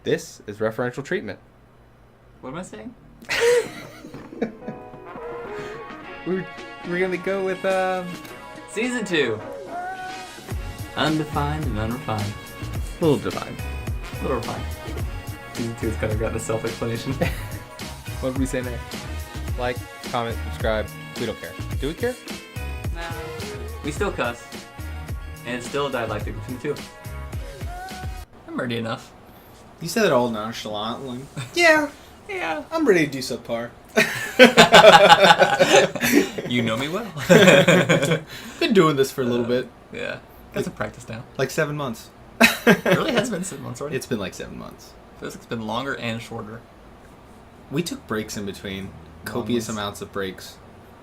This is referential treatment. What am I saying? We're gonna go with Season 2. Undefined and unrefined. a little defined. A little refined. Season 2 has kind of got the self-explanation. What did we say next? Like, comment, subscribe. We don't care. Do we care? Nah. We still cuss. And it's still a dialectic between the two. I'm nerdy enough. You said it all nonchalantly. Yeah, I'm ready to do subpar. You know me well. Been doing this for a little bit. Yeah. Got some practice now. Like 7 months. It really has been 7 months already. It's been like 7 months. Feels like it's been longer and shorter. We took breaks in between. Long Copious ones. amounts of breaks.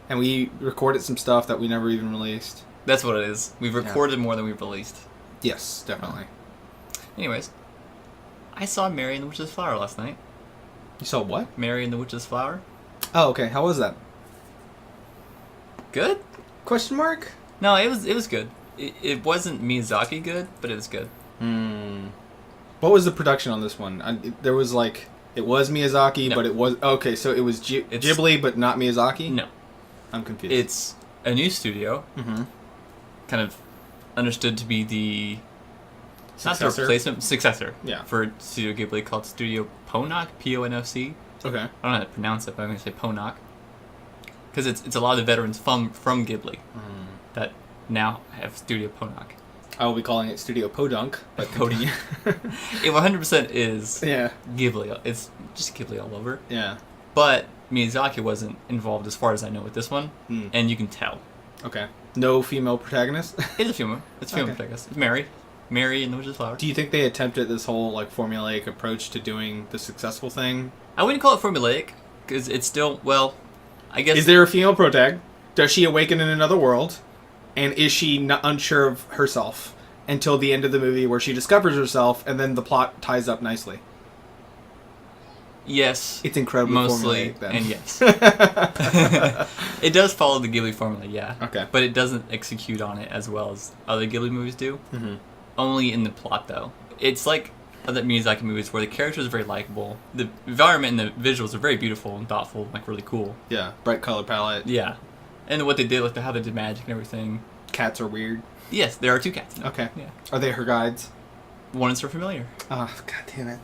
And we recorded some stuff that we never even released. That's what it is. We've recorded more than we've released. Yes, definitely. Anyways, I saw Mary and the Witch's Flower last night. You saw what? Mary and the Witch's Flower. Oh, okay. How was that? Good? Question mark? No, it was good. It wasn't Miyazaki good, but it was good. What was the production on this one? There was like... It was Miyazaki, No. but it was... Okay, so it was Ghibli, but not Miyazaki? No. I'm confused. It's a new studio. Mm-hmm. Kind of understood to be the... Not the Successor? replacement, successor. Yeah. For Studio Ghibli called Studio Ponoc, P-O-N-O-C. Okay. I don't know how to pronounce it, but I'm going to say Ponoc. Because it's a lot of the veterans from Ghibli that now have Studio Ponoc. I will be calling it Studio Podunk, but continue. It 100% is Yeah. Ghibli. It's just Ghibli all over. Yeah. But Miyazaki wasn't involved as far as I know with this one. And you can tell. Okay. No female protagonist? It's a female. It's a female protagonist. It's Mary. Mary and the Witch's Flower. Do you think they attempted this whole like formulaic approach to doing the successful thing? I wouldn't call it formulaic, because it's still, well, I guess... Is there a female protag? Does she awaken in another world? And is she unsure of herself until the end of the movie where she discovers herself and then the plot ties up nicely? Yes. It's incredibly mostly, formulaic then. and yes. It does follow the Ghibli formula, yeah. Okay. But it doesn't execute on it as well as other Ghibli movies do. Mm-hmm. Only in the plot, though. It's like other Miyazaki movies where the characters are very likable. The environment and the visuals are very beautiful and thoughtful, like really cool. Yeah. Bright color palette. Yeah. And what they did, like how they did magic and everything. Cats are weird. Yes, there are 2 cats. Now. Okay. Yeah. Are they her guides? One is her familiar. Oh, god damn it.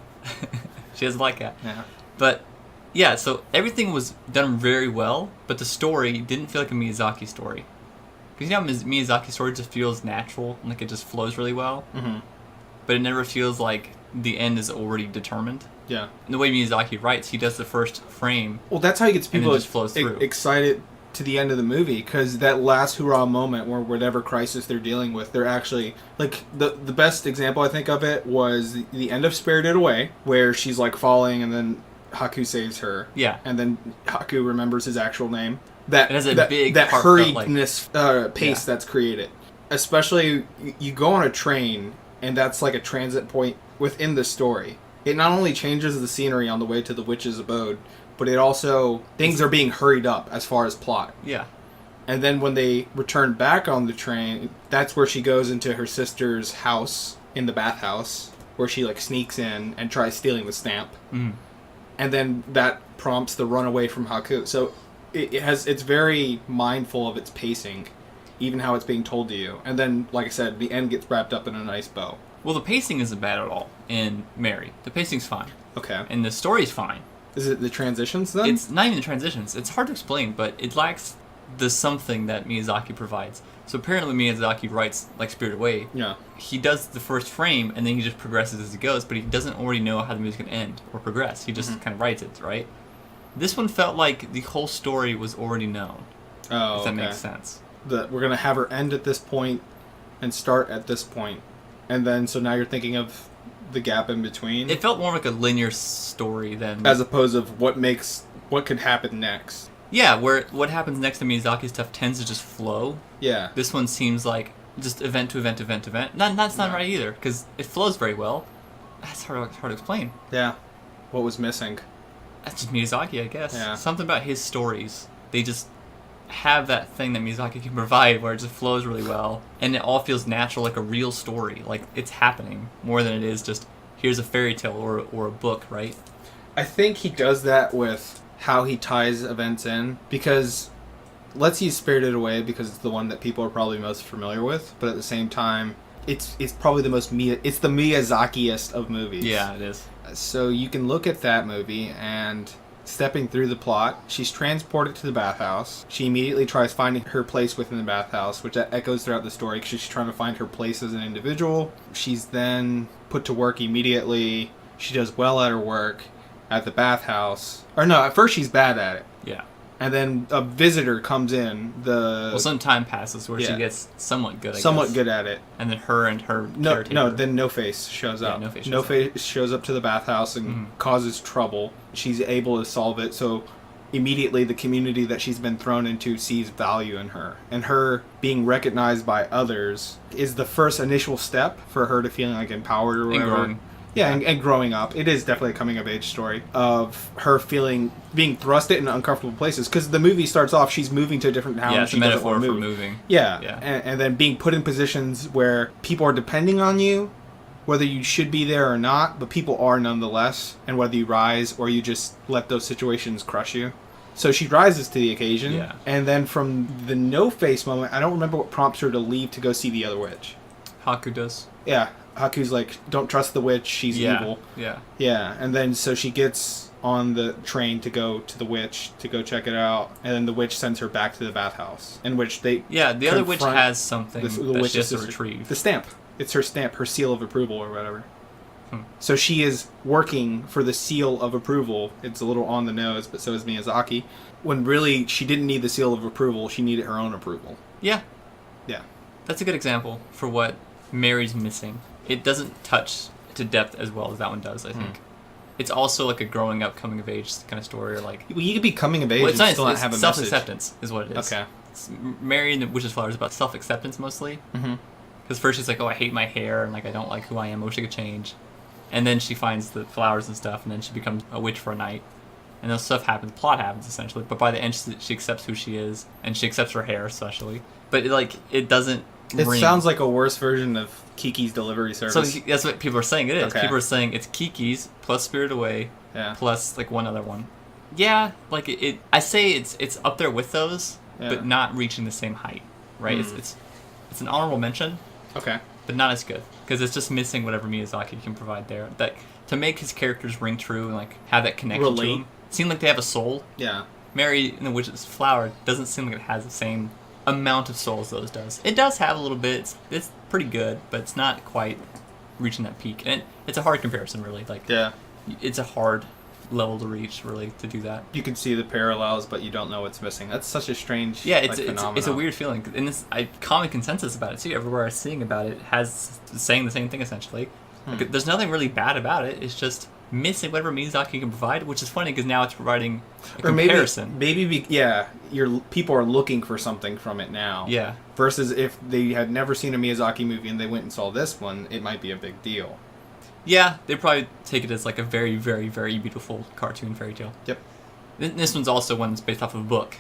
She has a black cat. Yeah. But, yeah, so everything was done very well, but the story didn't feel like a Miyazaki story. Because you know how Miyazaki story just feels natural, like it just flows really well? Mm-hmm. But it never feels like the end is already determined. Yeah. And the way Miyazaki writes, he does the first frame. Well, that's how he gets And it people just flows through. excited to the end of the movie, because that last hurrah moment where whatever crisis they're dealing with, they're actually like the best example I think of it was the end of Spirited Away, where she's like falling and then Haku saves her. Yeah. And then Haku remembers his actual name. That It has a that, big, that heartfelt, hurriedness pace Yeah. that's created. Especially you go on a train and that's like a transit point within the story. It not only changes the scenery on the way to the witch's abode, but it also things are being hurried up as far as plot. Yeah. And then when they return back on the train, that's where she goes into her sister's house in the bathhouse, where she like sneaks in and tries stealing the stamp. Mm. And then that prompts the runaway from Haku. So it's very mindful of its pacing, even how it's being told to you. And then, like I said, the end gets wrapped up in a nice bow. Well, the pacing isn't bad at all in Mary. The pacing's fine. Okay. And the story's fine. Is it the transitions then? It's not even the transitions. It's hard to explain, but it lacks the something that Miyazaki provides. So apparently Miyazaki writes like Spirited Away. Yeah. He does the first frame, and then he just progresses as he goes, but he doesn't already know how the movie's going to end or progress. He just kind of writes it, right? This one felt like the whole story was already known, Oh, if that okay. makes sense. We're going to have her end at this point and start at this point. And then, so now you're thinking of the gap in between? It felt more like a linear story than... As opposed of what could happen next. Yeah, where what happens next to Miyazaki stuff tends to just flow. Yeah. This one seems like just event to event to event to event. That's not right either, because it flows very well. That's hard to explain. Yeah. What was missing? That's just Miyazaki, I guess. Yeah. Something about his stories. They just have that thing that Miyazaki can provide where it just flows really well. And it all feels natural, like a real story. Like, it's happening more than it is just, here's a fairy tale or a book, right? I think he does that with how he ties events in, because let's use Spirited Away because it's the one that people are probably most familiar with, but at the same time, it's probably the most it's the Miyazaki-est of movies. Yeah, it is. So you can look at that movie and stepping through the plot, she's transported to the bathhouse. She immediately tries finding her place within the bathhouse, which echoes throughout the story because she's trying to find her place as an individual. She's then put to work immediately. She does well at her work at the bathhouse. Or no, at first she's bad at it. Yeah. And then a visitor comes in. Well, some time passes where she gets somewhat good, I guess. Good at it. And then her caretaker. No, then No Face shows up. No Face shows up to the bathhouse and causes trouble. She's able to solve it, so immediately the community that she's been thrown into sees value in her. And her being recognized by others is the first initial step for her to feeling like empowered or whatever. And growing. Yeah, and growing up. It is definitely a coming-of-age story of her being thrusted in uncomfortable places. Because the movie starts off, she's moving to a different town. Yeah, it's a metaphor for moving. Yeah. And then being put in positions where people are depending on you, whether you should be there or not, but people are nonetheless. And whether you rise or you just let those situations crush you. So she rises to the occasion. Yeah. And then from the no-face moment, I don't remember what prompts her to leave to go see the other witch. Haku does. Yeah. Haku's like, don't trust the witch, she's evil. Yeah. Yeah, and then so she gets on the train to go to the witch to go check it out, and then the witch sends her back to the bathhouse, in which they the other witch has something that she has to retrieve. The stamp. It's her stamp, her seal of approval or whatever. So she is working for the seal of approval. It's a little on the nose, but so is Miyazaki. When really she didn't need the seal of approval, she needed her own approval. Yeah. Yeah. That's a good example for what Mary's missing. It doesn't touch to depth as well as that one does, I think. It's also like a growing up, coming of age kind of story, or like... Well, you could be coming of age and still not have a self-acceptance is what it is. Okay. Mary and the Witch's Flower is about self-acceptance mostly. Because first she's like, oh, I hate my hair, and like I don't like who I am, I wish I could change. And then she finds the flowers and stuff, and then she becomes a witch for a night. And those stuff happens, the plot happens essentially, but by the end she accepts who she is, and she accepts her hair especially. But it doesn't ring. Sounds like a worse version of Kiki's Delivery Service. So that's what people are saying it is. Okay. People are saying it's Kiki's plus Spirited Away plus like one other one. Yeah, like I say it's up there with those, but not reaching the same height, right? It's an honorable mention. Okay. But not as good because it's just missing whatever Miyazaki can provide there. That to make his characters ring true and like have that connection to them. Seem like they have a soul. Yeah. Mary and the Witch's Flower doesn't seem like it has the same amount of soul as those does. It does have a little bit. It's pretty good, but it's not quite reaching that peak. And it's a hard comparison, really. Like, it's a hard level to reach, really, to do that. You can see the parallels, but you don't know what's missing. That's such a strange phenomenon. It's a weird feeling. And this common consensus about it, too. Everywhere I'm seeing about it has saying the same thing, essentially. Like, there's nothing really bad about it. It's just missing whatever Miyazaki can provide, which is funny because now it's providing a comparison. Maybe your people are looking for something from it now. Yeah. Versus if they had never seen a Miyazaki movie and they went and saw this one, it might be a big deal. Yeah, they probably take it as like a very, very, very beautiful cartoon fairy tale. Yep. This one's also one that's based off of a book,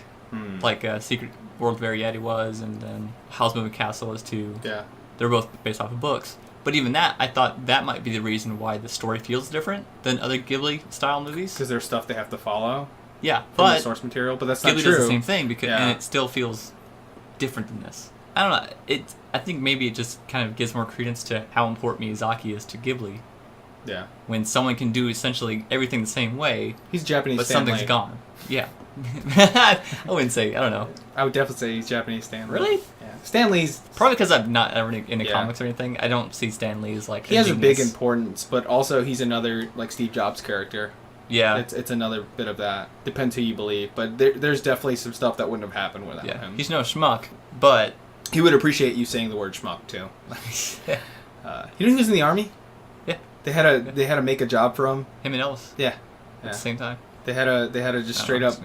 like Secret World of Ariadne was, and then Howl's Moving Castle is too. Yeah. They're both based off of books. But even that, I thought that might be the reason why the story feels different than other Ghibli-style movies. Because there's stuff they have to follow. Yeah, from but the source material, but that's Ghibli not true. does the same thing and it still feels different than this. I don't know. I think maybe it just kind of gives more credence to how important Miyazaki is to Ghibli. Yeah. When someone can do essentially everything the same way, he's Japanese, but Stan something's Lee. gone. Yeah. I wouldn't say. I don't know. I would definitely say he's Japanese Stan Lee. Really? Yeah. Stan Lee's probably because I'm not ever into comics or anything. I don't see Stan Lee as like he has a big importance, but also he's another like Steve Jobs character. Yeah, it's another bit of that. Depends who you believe, but there's definitely some stuff that wouldn't have happened without him. He's no schmuck, but he would appreciate you saying the word schmuck too. You know he was in the army? Yeah. They had to make a job for him. Him and Ellis. Yeah. At the same time. They had to just straight up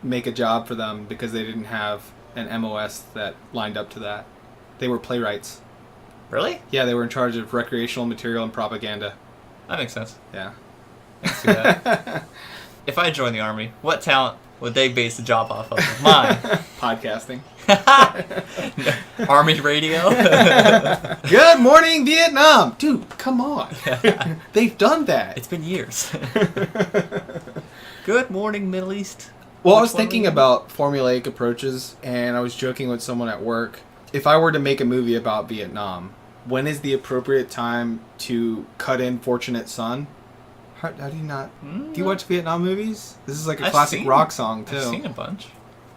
make a job for them because they didn't have an MOS that lined up to that. They were playwrights. Really? Yeah, they were in charge of recreational material and propaganda. That makes sense. Yeah. I can see that. If I joined the army, what talent what they base the job off of. Mine. Podcasting. Army radio. Good morning, Vietnam. Dude, come on. They've done that. It's been years. Good morning, Middle East. Well, I was thinking about formulaic approaches, and I was joking with someone at work. If I were to make a movie about Vietnam, when is the appropriate time to cut in Fortunate Son? How do you not... Do you watch Vietnam movies? This is like a classic rock song, too. I've seen a bunch.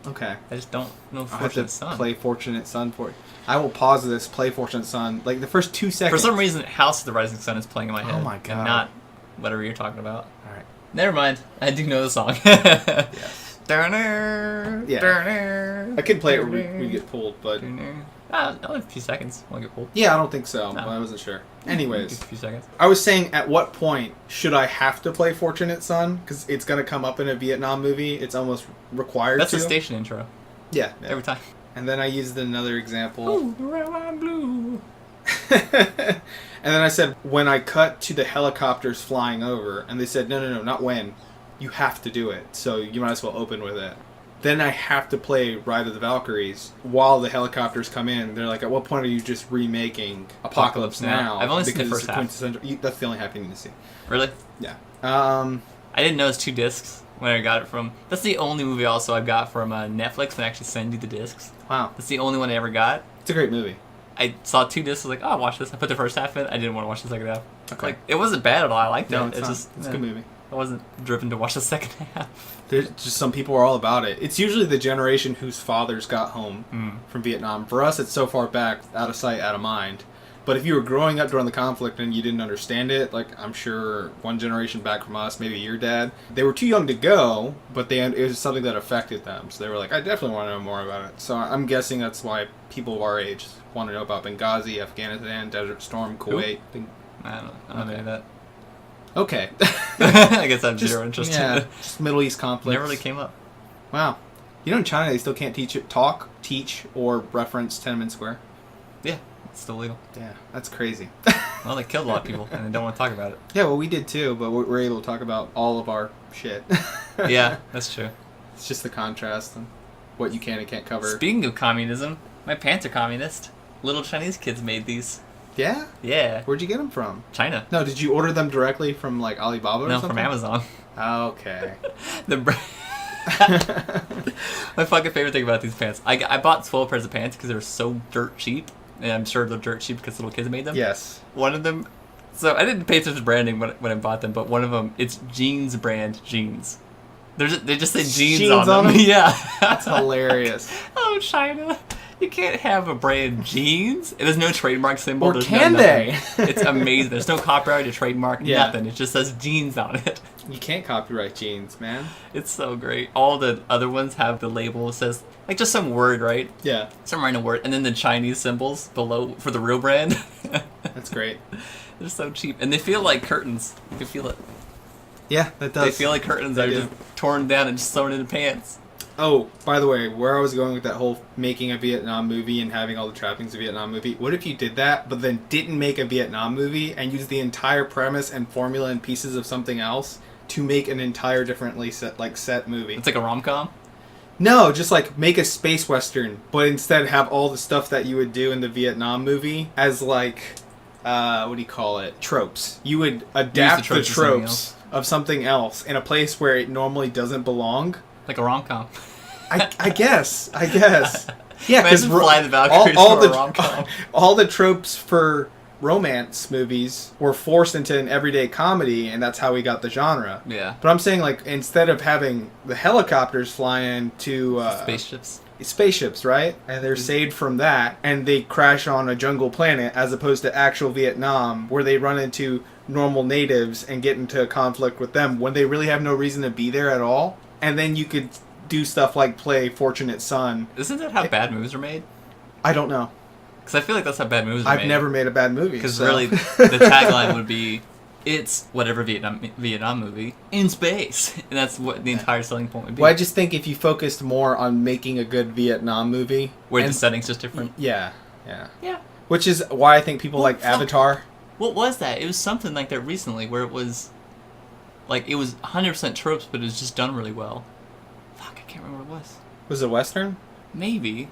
Okay. I just don't know I have Fortunate to Son. play Fortunate Son for you. I will pause this, play Fortunate Son, like the first 2 seconds. For some reason, House of the Rising Sun is playing in my head. Oh my God. And not whatever you're talking about. Alright. Never mind. I do know the song. Yes. Yeah. I could play it when we get pulled, but... Only a few seconds. Won't get pulled. Yeah, I don't think so. No. Well, I wasn't sure. A Anyways, few seconds. I was saying, at what point should I have to play Fortunate Son? Because it's going to come up in a Vietnam movie. It's almost required That's to. the station intro. Yeah. Every time. And then I used another example. Ooh, red, white, blue. And then I said, when I cut to the helicopters flying over, and they said, no, not when. You have to do it. So you might as well open with it. Then I have to play Ride of the Valkyries while the helicopters come in. They're like, at what point are you just remaking Apocalypse Now? I've only seen the Because first half. That's the only half you need to see. Really? Yeah. I didn't know it's 2 discs when I got it from... That's the only movie also I got from Netflix when I actually send you the discs. Wow. That's the only one I ever got. It's a great movie. I saw 2 discs, I was like, oh, I'll watch this. I put the first half in. I didn't want to watch the second half. Okay. Like, it wasn't bad at all. I liked it. No, it's not. Just, It's a good movie. I wasn't driven to watch the second half. There's just some people are all about it. It's usually the generation whose fathers got home from Vietnam. For us, it's so far back, out of sight, out of mind. But if you were growing up during the conflict and you didn't understand it, like I'm sure one generation back from us, maybe your dad, they were too young to go, but it was something that affected them. So they were like, I definitely want to know more about it. So I'm guessing that's why people of our age want to know about Benghazi, Afghanistan, Desert Storm, Kuwait. I don't know any of that. Okay. I guess I have zero interest in Yeah, it. just Middle East conflicts. Never really came up. Wow. You know in China they still can't teach, or reference Tiananmen Square? Yeah, it's still legal. Yeah, that's crazy. Well, they killed a lot of people, and they don't want to talk about it. Yeah, well we did too, but we're able to talk about all of our shit. Yeah, that's true. It's just the contrast and what you can and can't cover. Speaking of communism, my pants are communist. Little Chinese kids made these. Yeah? Yeah. Where'd you get them from? China. No, did you order them directly from like Alibaba or No, something? from Amazon. Okay. My fucking favorite thing about these pants. I bought 12 pairs of pants because they were so dirt cheap. And I'm sure they're dirt cheap because little kids made them. Yes. One of them... So I didn't pay attention to branding when I bought them, but one of them, it's jeans brand jeans. They just say jeans on them. Yeah. That's hilarious. Oh, China. You can't have a brand jeans. And there's no trademark symbol. Or there's can no they? nothing. It's amazing. There's no copyright or trademark, Yeah. nothing. It just says jeans on it. You can't copyright jeans, man. It's so great. All the other ones have the label that says, like, just some word, right? Yeah. Some random word. And then the Chinese symbols below for the real brand. That's great. They're so cheap. And they feel like curtains. You can feel it. Yeah, that does. They feel like curtains that They are do. just torn down and just sewn into pants. Oh, by the way, where I was going with that whole making a Vietnam movie and having all the trappings of a Vietnam movie, what if you did that, but then didn't make a Vietnam movie and used the entire premise and formula and pieces of something else to make an entire differently set movie? It's like a rom-com? No, just like make a space western, but instead have all the stuff that you would do in the Vietnam movie as like, what do you call it? Tropes. You would adapt the tropes of something else in a place where it normally doesn't belong. Like a rom-com. I guess. Yeah, because Imagine Fly the Valkyries all for a rom-com. all the tropes for romance movies were forced into an everyday comedy, and that's how we got the genre. Yeah. But I'm saying, like, instead of having the helicopters fly into spaceships, right? And they're saved from that, and they crash on a jungle planet, as opposed to actual Vietnam, where they run into normal natives and get into a conflict with them when they really have no reason to be there at all. And then you could do stuff like play Fortunate Son. Isn't that how bad movies are made? I don't know. Because I feel like that's how bad movies are made. I've never made a bad movie. Because so. really, the tagline would be, it's whatever Vietnam movie in space. And that's what the entire selling point would be. Well, I just think if you focused more on making a good Vietnam movie... Where the setting's just different. Yeah. Which is why I think people like Avatar. What was that? It was something like that recently where it was... Like, it was 100% tropes, but it was just done really well. Fuck, I can't remember what it was. Was it Western? Maybe.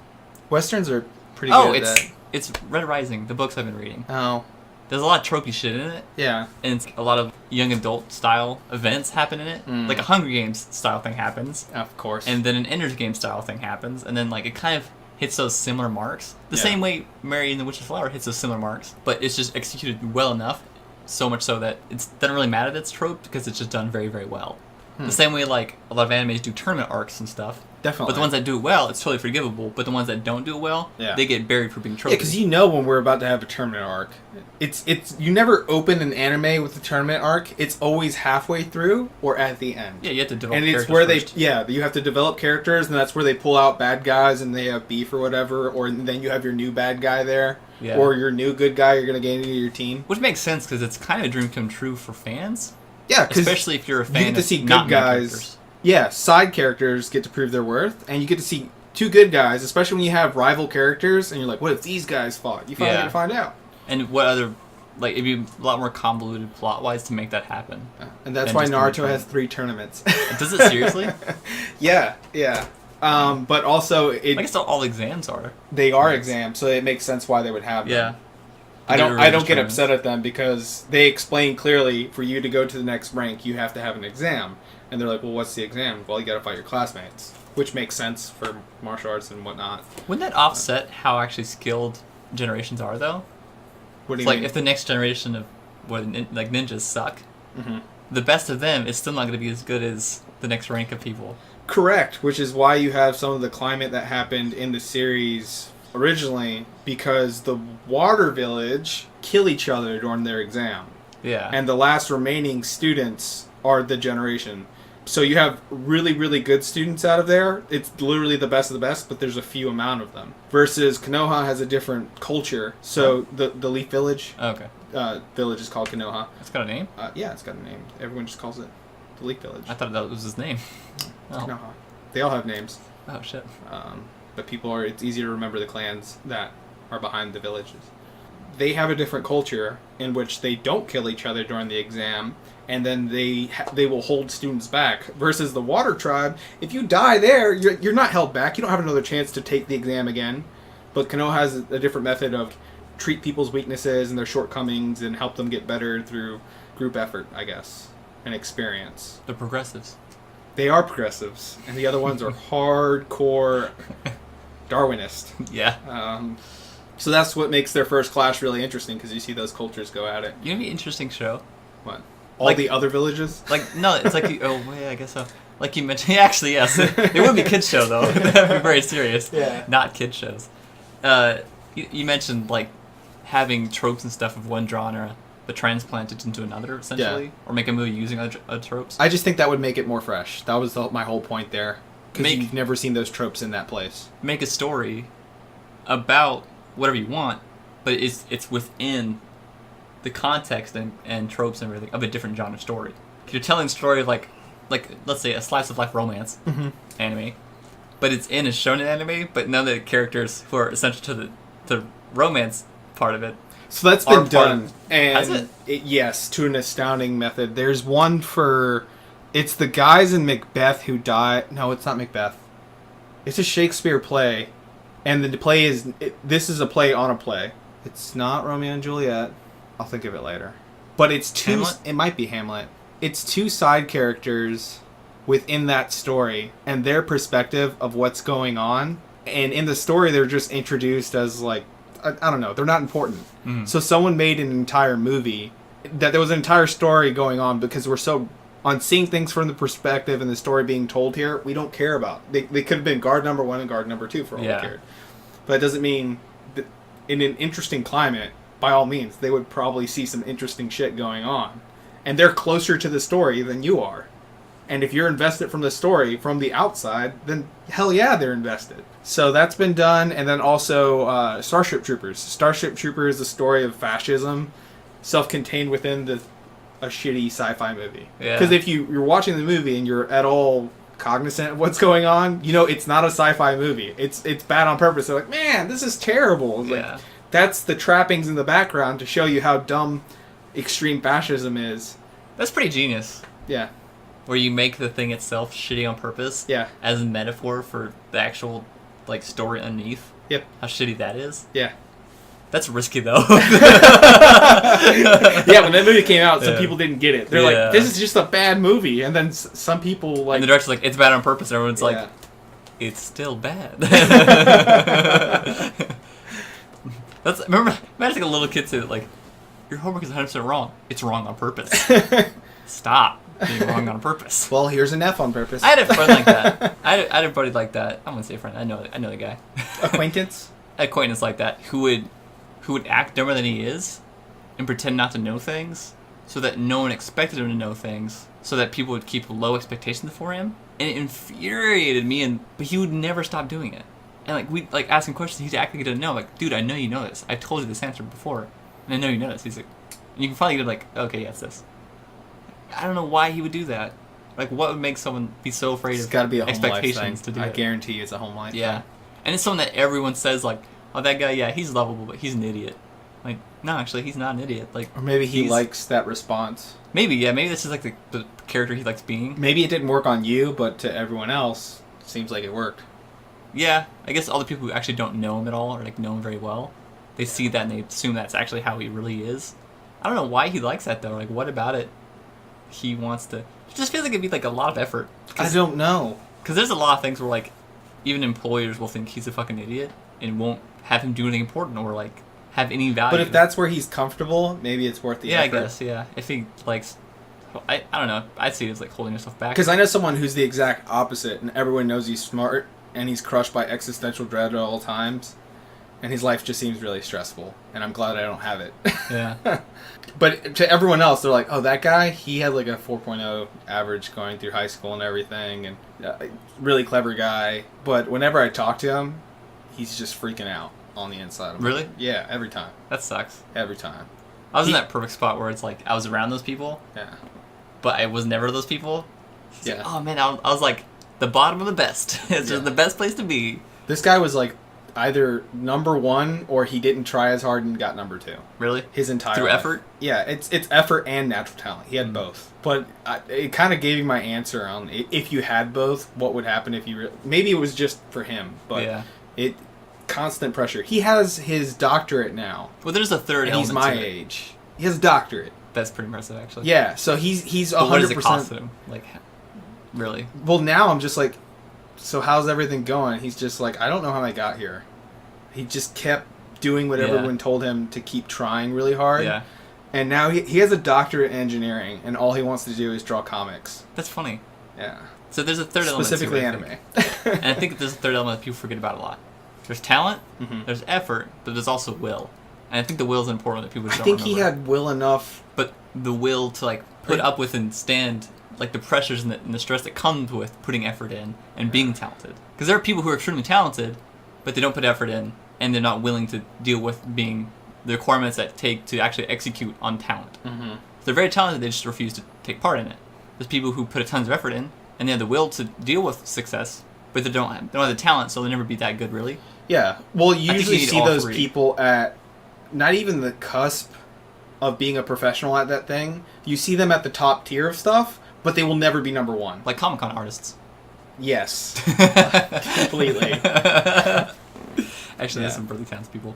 Westerns are pretty good at that. It's Red Rising, the books I've been reading. Oh. There's a lot of tropey shit in it. Yeah. And it's a lot of young adult style events happen in it. Mm. Like a Hunger Games style thing happens. Of course. And then an Ender's Game style thing happens. And then like it kind of hits those similar marks. The Yeah. same way Mary and the Witch's Flower hits those similar marks. But it's just executed well enough. So much so that it doesn't really matter that it's trope because it's just done very, very well. The same way like a lot of animes do tournament arcs and stuff. Definitely. But the ones that do it well, it's totally forgivable. But the ones that don't do it well, Yeah. they get buried for being tropey. Yeah, because you know when we're about to have a tournament arc. It's you never open an anime with a tournament arc. It's always halfway through or at the end. Yeah, you have to develop And characters it's where first. you have to develop characters, and that's where they pull out bad guys and they have beef or whatever, or then you have your new bad guy there, Yeah. or your new good guy you're going to gain into your team. Which makes sense because it's kind of a dream come true for fans. Yeah, because Especially if you're a fan you get to of see not good main guys. characters. Yeah, side characters get to prove their worth, and you get to see two good guys, especially when you have rival characters, and you're like, what if these guys fought? You finally Yeah. get to find out. And what other... Like, it'd be a lot more convoluted plot-wise to make that happen. And that's Than why just the Naruto return. has 3 tournaments. Does it seriously? Yeah. But also, I guess all exams are. they are Yes. exams, so it makes sense why they would have them. Yeah. I don't They're get tournaments. upset at them because they explain clearly for you to go to the next rank, you have to have an exam. And they're like, well, what's the exam? Well, you got to fight your classmates, which makes sense for martial arts and whatnot. Wouldn't that offset how actually skilled generations are, though? What do It's you like, mean? if the next generation of like ninjas suck, Mhm. the best of them is still not going to be as good as the next rank of people. Correct, which is why you have some of the climate that happened in the series originally, because the Water Village kill each other during their exam. Yeah. And the last remaining students are the generation. So you have really, really good students out of there. It's literally the best of the best, but there's a few amount of them. Versus Konoha has a different culture. So the Leaf Village Okay. village is called Konoha. It's got a name? Yeah, it's got a name. Everyone just calls it the Leaf Village. I thought that was his name. Oh. Konoha. They all have names. Oh, shit. But it's easier to remember the clans that are behind the villages. They have a different culture in which they don't kill each other during the exam, and then they will hold students back. Versus the Water Tribe, if you die there, you're not held back. You don't have another chance to take the exam again. But Konoha has a different method of treat people's weaknesses and their shortcomings and help them get better through group effort, I guess, and experience. The progressives. They are progressives, and the other ones are hardcore Darwinist. Yeah. So that's what makes their first clash really interesting, because you see those cultures go at it. You know, be an interesting show. What? All Like- the other villages? Like, no, it's like, oh, yeah, I guess so. Like you mentioned, actually, yes. It would be kids show, though. That would be very serious. Yeah. Not kid shows. You mentioned, like, having tropes and stuff of one genre, but transplanted into another, essentially? Yeah. Or make a movie using other tropes? I just think that would make it more fresh. That was my whole point there. Because Make- you've never seen those tropes in that place. Make a story about whatever you want, but it's within the context and tropes and everything of a different genre story. If you're telling a story like let's say a slice of life romance anime, but it's in a shonen anime, but none of the characters who are essential to the romance part of it. So that's Our been part- done. And Has it? yes, to an astounding method. There's one for... It's the guys in Macbeth who die... No, it's not Macbeth. It's a Shakespeare play. And the play is... this is a play on a play. It's not Romeo and Juliet. I'll think of it later. But it's two... Hamlet? It might be Hamlet. It's two side characters within that story and their perspective of what's going on. And in the story, they're just introduced as, like... I don't know. They're not important. So someone made an entire movie that there was an entire story going on, because we're so... on seeing things from the perspective and the story being told here, we don't care about. They could have been guard number 1 and guard number 2 for all we cared. But it doesn't mean that in an interesting climate, by all means, they would probably see some interesting shit going on. And they're closer to the story than you are. And if you're invested from the story from the outside, then hell yeah, they're invested. So that's been done. And then also Starship Troopers. Starship Troopers is a story of fascism, self-contained within a shitty sci-fi movie. Yeah. Because if you're watching the movie and you're at all cognizant of what's going on, you know it's not a sci-fi movie. It's bad on purpose. They're like, man, this is terrible. It's Yeah. like, that's the trappings in the background to show you how dumb extreme fascism is. That's pretty genius. Yeah. where you make the thing itself shitty on purpose. Yeah. As a metaphor for the actual like story underneath. Yep. How shitty that is. Yeah. That's risky though. Yeah, when that movie came out, some people didn't get it. They're Yeah. like, "This is just a bad movie," and then some people like. And the director's like, "It's bad on purpose," and everyone's like, Yeah. "It's still bad." Imagine like a little kid say that, like, "Your homework is 100% wrong. It's wrong on purpose. Stop being wrong on purpose." Well, here's an F on purpose. I had a friend like that. I had a buddy like that. I'm gonna say friend. I know the guy. Acquaintance. Acquaintance like that who would act dumber than he is, and pretend not to know things, so that no one expected him to know things, so that people would keep low expectations for him, and it infuriated me. But he would never stop doing it. And like we'd like ask him questions, he'd act like he didn't know. Like, dude, I know you know this. I told you this answer before, and I know you know this. He's like, and you can finally get like, okay, yes, this. I don't know why he would do that. Like, what would make someone be so afraid It's of got to be a home life expectations thing. to do I it? guarantee you it's a home life. Yeah, and it's something that everyone says like, oh, that guy, yeah, he's lovable, but he's an idiot. Like, no, actually, he's not an idiot. Like, Or maybe he likes that response. maybe this is like the character he likes being. Maybe it didn't work on you, but to everyone else, it seems like it worked. Yeah, I guess all the people who actually don't know him at all, or like know him very well, they see that and they assume that's actually how he really is. I don't know why he likes that though. Like, what about it? He wants to. It just feels like it'd be like a lot of effort. I don't know. Because there's a lot of things where like, even employers will think he's a fucking idiot and won't have him do anything important or like have any value. But if that's where he's comfortable, maybe it's worth the effort. I guess, yeah. If he likes, I don't know. I'd see it as like holding yourself back. Because I know someone who's the exact opposite, and everyone knows he's smart, and he's crushed by existential dread at all times, and his life just seems really stressful, and I'm glad I don't have it. Yeah. But to everyone else, they're like, oh, that guy, he had like a 4.0 average going through high school and everything, and really clever guy. But whenever I talk to him, he's just freaking out on the inside of him. Really? Yeah, every time. That sucks. Every time. I was in that perfect spot where it's like I was around those people, Yeah. but I was never those people. It's Yeah. like, oh man, I was like the bottom of the best. It's just the best place to be. This guy was like either number one or he didn't try as hard and got number two. Really? His entire Through life. effort? Yeah, it's effort and natural talent. He had both. But it kind of gave you my answer on if you had both, what would happen if you... Maybe it was just for him, but Yeah. it constant pressure. He has his doctorate now, Well, there's a third and element he's my to it. age. He has a doctorate. That's pretty impressive, actually. Yeah, so he's 100%... But what does it cost him? Like, really? Well, now I'm just like, so how's everything going? He's just like, I don't know how I got here. He just kept doing what everyone told him to keep trying really hard. Yeah. And now he has a doctorate in engineering, and all he wants to do is draw comics. That's funny. Yeah. So there's a third element to it, Specifically I anime. think. And I think there's a third element that people forget about a lot. There's talent, there's effort, but there's also will. And I think the will is important that people don't I think remember. he had will enough. But the will to like put up with and stand like the pressures and the stress that comes with putting effort in and being talented. Because there are people who are extremely talented, but they don't put effort in, and they're not willing to deal with being the requirements that take to actually execute on talent. Mm-hmm. They're very talented, they just refuse to take part in it. There's people who put a tons of effort in, and they have the will to deal with success, but they don't have the talent, so they'll never be that good, really. Yeah. Well, you I think you usually need see all those three. people at not even the cusp of being a professional at that thing. You see them at the top tier of stuff, but they will never be number one. Like Comic-Con artists. Yes. Completely. Actually, there's some really talented people.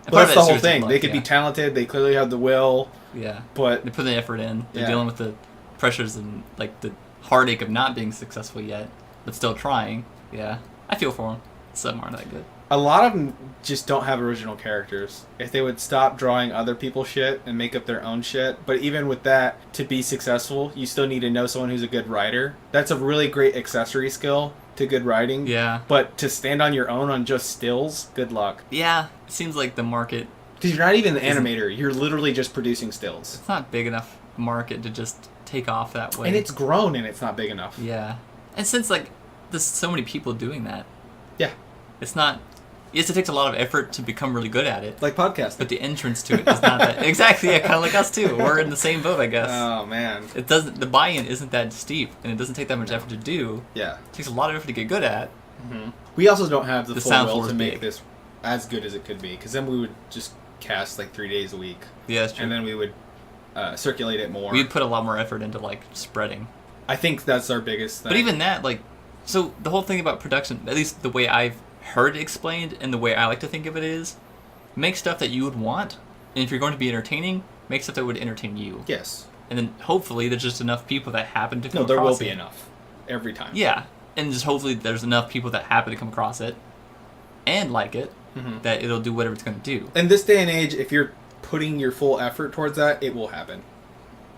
And Well, part that's of the that whole is thing. luck, They could be talented. They clearly have the will, Yeah. but They put the effort in. They're Yeah. dealing with the pressures and like the heartache of not being successful yet, but still trying. Yeah, I feel for them. Some aren't that good. a lot of them just don't have original characters. If they would stop drawing other people's shit and make up their own shit. But even with that, to be successful, you still need to know someone who's a good writer. That's a really great accessory skill to good writing. Yeah. But to stand on your own on just stills, good luck. Yeah, it seems like the market. Because you're not even an animator. You're literally just producing stills. It's not big enough market to just take off that way. And it's grown and it's not big enough. Yeah, and since like there's so many people doing that, Yeah. it's not. Yes, it takes a lot of effort to become really good at it. Like podcasting. But the entrance to it is not that exactly. Yeah, kind of like us too. We're in the same boat, I guess. Oh, man. It doesn't. The buy-in isn't that steep, and it doesn't take that much effort to do. Yeah. It takes a lot of effort to get good at. We also don't have the The full sound will floor to is make big. this as good as it could be. Because then we would just cast like 3 days a week. Yeah, that's true. And then we would circulate it more. We'd put a lot more effort into like spreading. I think that's our biggest thing. But even that, like, so the whole thing about production, at least the way I've heard it explained and the way I like to think of it is, make stuff that you would want, and if you're going to be entertaining, make stuff that would entertain you. Yes. And then hopefully there's just enough people that happen to come No, there across will it. be enough. Every time. Yeah. And just hopefully there's enough people that happen to come across it and like it, that it'll do whatever it's going to do. In this day and age, if you're putting your full effort towards that, it will happen.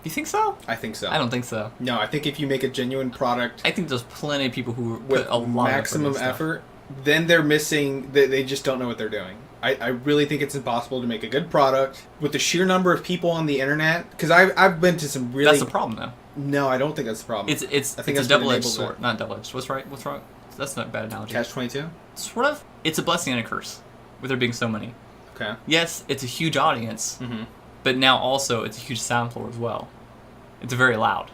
You think so? I think so. I don't think so. No, I think if you make a genuine product I think there's plenty of people who with put a lot maximum of effort, then they're missing. They just don't know what they're doing. I really think it's impossible to make a good product with the sheer number of people on the internet. Because I've been to some really. That's the problem, though. No, I don't think that's the problem. It's I think a that's what double-edged enables sword. it. Not double-edged. What's right? What's wrong? That's not a bad analogy. Catch-22? Sort of. It's a blessing and a curse, with there being so many. Okay. Yes, it's a huge audience, but now also it's a huge sound floor as well. It's very loud.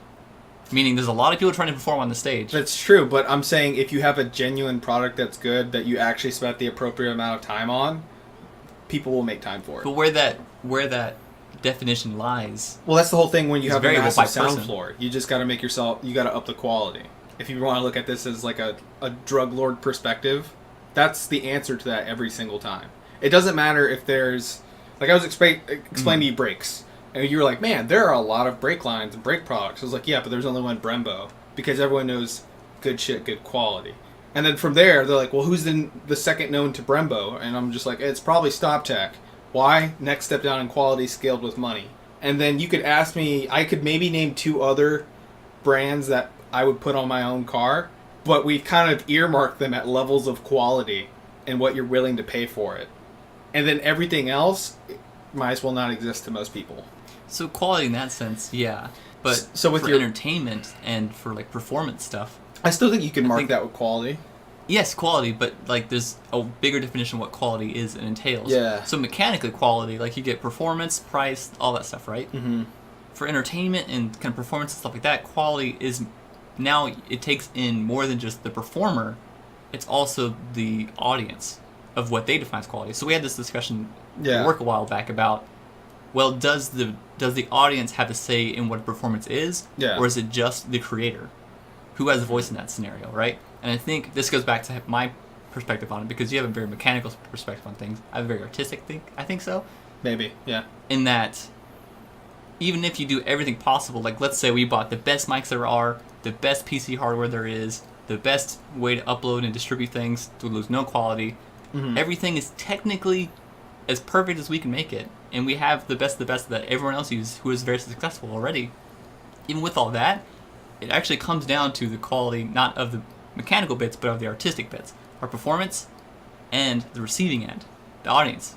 Meaning there's a lot of people trying to perform on the stage. That's true, but I'm saying if you have a genuine product that's good, that you actually spent the appropriate amount of time on, people will make time for it. But where that definition lies... Well, that's the whole thing when you It's have a variable by massive sound person. floor. You just got to make yourself, you got to up the quality. If you want to look at this as like a drug lord perspective, that's the answer to that every single time. It doesn't matter if there's, like I was explaining to you brakes, and you were like, man, there are a lot of brake lines and brake products. I was like, yeah, but there's only one Brembo, because everyone knows good shit, good quality. And then from there, they're like, well, who's the second known to Brembo? And I'm just like, it's probably StopTech. Why? Next step down in quality scaled with money. And then you could ask me, I could maybe name 2 other brands that I would put on my own car, but we kind of earmarked them at levels of quality and what you're willing to pay for it. And then everything else might as well not exist to most people. So quality in that sense, yeah. But So with for your- entertainment and for like performance stuff, I still think you can mark think- that with quality. yes, quality, but like there's a bigger definition of what quality is and entails. Yeah. So mechanically quality, like you get performance, price, all that stuff, right? Mm-hmm. For entertainment and kind of performance and stuff like that, quality is now it takes in more than just the performer. It's also the audience of what they define as quality. So we had this discussion at work a while back about, well, does the audience have a say in what a performance is, or is it just the creator who has a voice in that scenario, right? And I think this goes back to my perspective on it, because you have a very mechanical perspective on things. I have a very artistic I think so. Maybe, yeah. In that, even if you do everything possible, like let's say we bought the best mics there are, the best PC hardware there is, the best way to upload and distribute things to lose no quality, everything is technically as perfect as we can make it, and we have the best that everyone else uses who is very successful already. Even with all that, it actually comes down to the quality, not of the mechanical bits, but of the artistic bits. Our performance and the receiving end, the audience.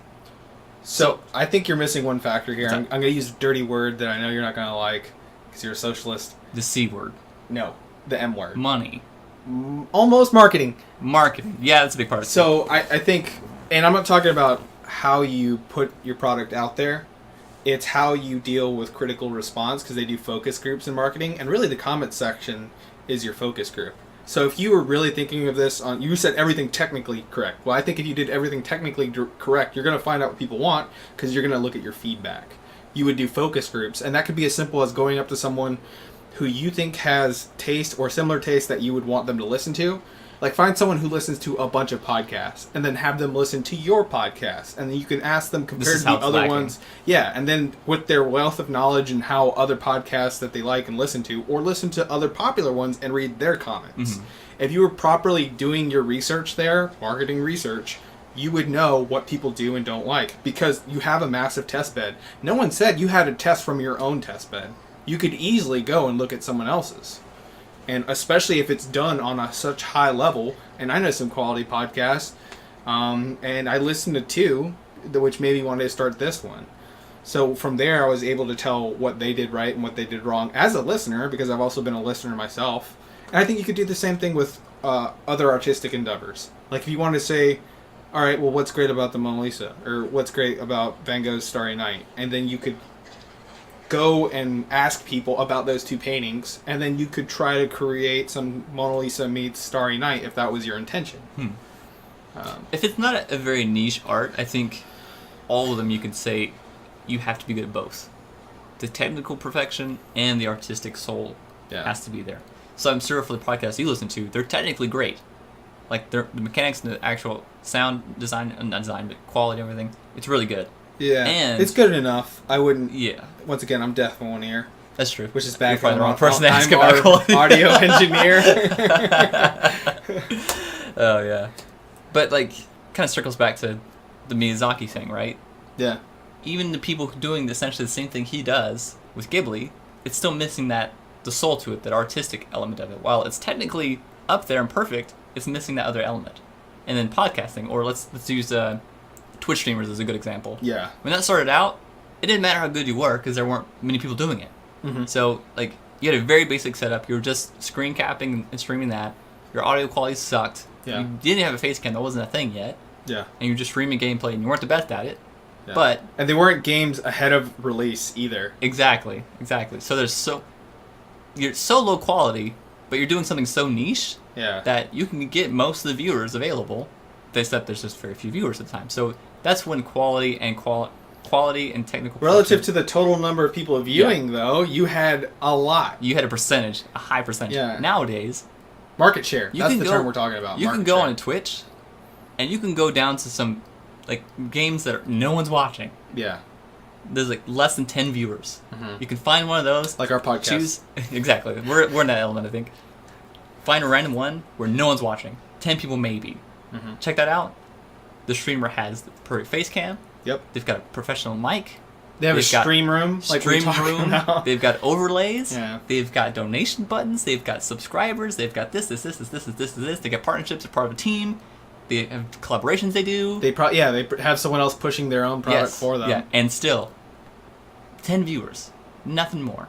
So I think you're missing one factor here. I'm going to use a dirty word that I know you're not going to like because you're a socialist. The C word. No, the M word. Money. Almost marketing. Marketing. Yeah, that's a big part of it. So I think, and I'm not talking about how you put your product out there. It's how you deal with critical response, because they do focus groups in marketing, and really the comment section is your focus group. So if you were really thinking of this on, you said everything technically correct. Well, I think if you did everything technically correct, you're going to find out what people want, because you're going to look at your feedback. You would do focus groups, and that could be as simple as going up to someone who you think has taste or similar taste that you would want them to listen to. Like, find someone who listens to a bunch of podcasts, and then have them listen to your podcast, and then you can ask them compared to the other ones. Yeah, and then with their wealth of knowledge and how other podcasts that they like and listen to, or listen to other popular ones and read their comments. If you were properly doing your research there, marketing research, you would know what people do and don't like, because you have a massive test bed. No one said you had to test from your own test bed. You could easily go and look at someone else's. And especially if it's done on a such high level, and I know some quality podcasts, and I listened to 2, which made me want to start this one. So from there, I was able to tell what they did right and what they did wrong as a listener, because I've also been a listener myself. And I think you could do the same thing with other artistic endeavors. Like if you want to say, all right, well, what's great about the Mona Lisa? Or what's great about Van Gogh's Starry Night? And then you could go and ask people about those 2 paintings, and then you could try to create some Mona Lisa meets Starry Night if that was your intention. If it's not a very niche art, I think all of them you could say you have to be good at both. The technical perfection and the artistic soul Yeah. Has to be there. So I'm sure for the podcasts you listen to, they're technically great. Like the mechanics and the actual sound design, not design, but quality and everything, it's really good. Yeah. And it's good enough. I wouldn't. Yeah. Once again, I'm deaf in one ear. That's true. Which is bad. You're probably the wrong person to ask I'm about our quality. audio engineer. Oh yeah, but like, kind of circles back to the Miyazaki thing, right? Yeah. Even the people doing essentially the same thing he does with Ghibli, it's still missing the soul to it, that artistic element of it. While it's technically up there and perfect, it's missing that other element. And then podcasting, or let's use Twitch streamers as a good example. Yeah. When that started out, it didn't matter how good you were because there weren't many people doing it. Mm-hmm. So like, you had a very basic setup. You were just screen capping and streaming that. Your audio quality sucked. Yeah. You didn't have a face cam. That wasn't a thing yet. Yeah. And you were just streaming gameplay, and you weren't the best at it. Yeah. But and they weren't games ahead of release either. exactly. So you're so low quality, but you're doing something so niche Yeah. that you can get most of the viewers available, except there's just very few viewers at the time. So that's when quality and technical Relative to the total number of people viewing, though, you had a lot. you had a high percentage. Yeah. Nowadays, Market share. You That's can the go- term we're talking about. you market can go share. on Twitch, and you can go down to some like games that no one's watching. Yeah. There's like less than 10 viewers. Mhm. You can find one of those. Like our podcast. Choose exactly. We're in that element, I think. Find a random one where no one's watching. 10 people maybe. Mhm. Check that out. The streamer has the perfect face cam. Yep. They've got a professional mic. They have They've a got stream room. Like we're Stream talking room. about. They've got overlays. Yeah. They've got donation buttons. They've got subscribers. They've got this. They get partnerships. They're part of a team. They have collaborations they do. They have someone else pushing their own product for them. Yeah, and still, 10 viewers, nothing more.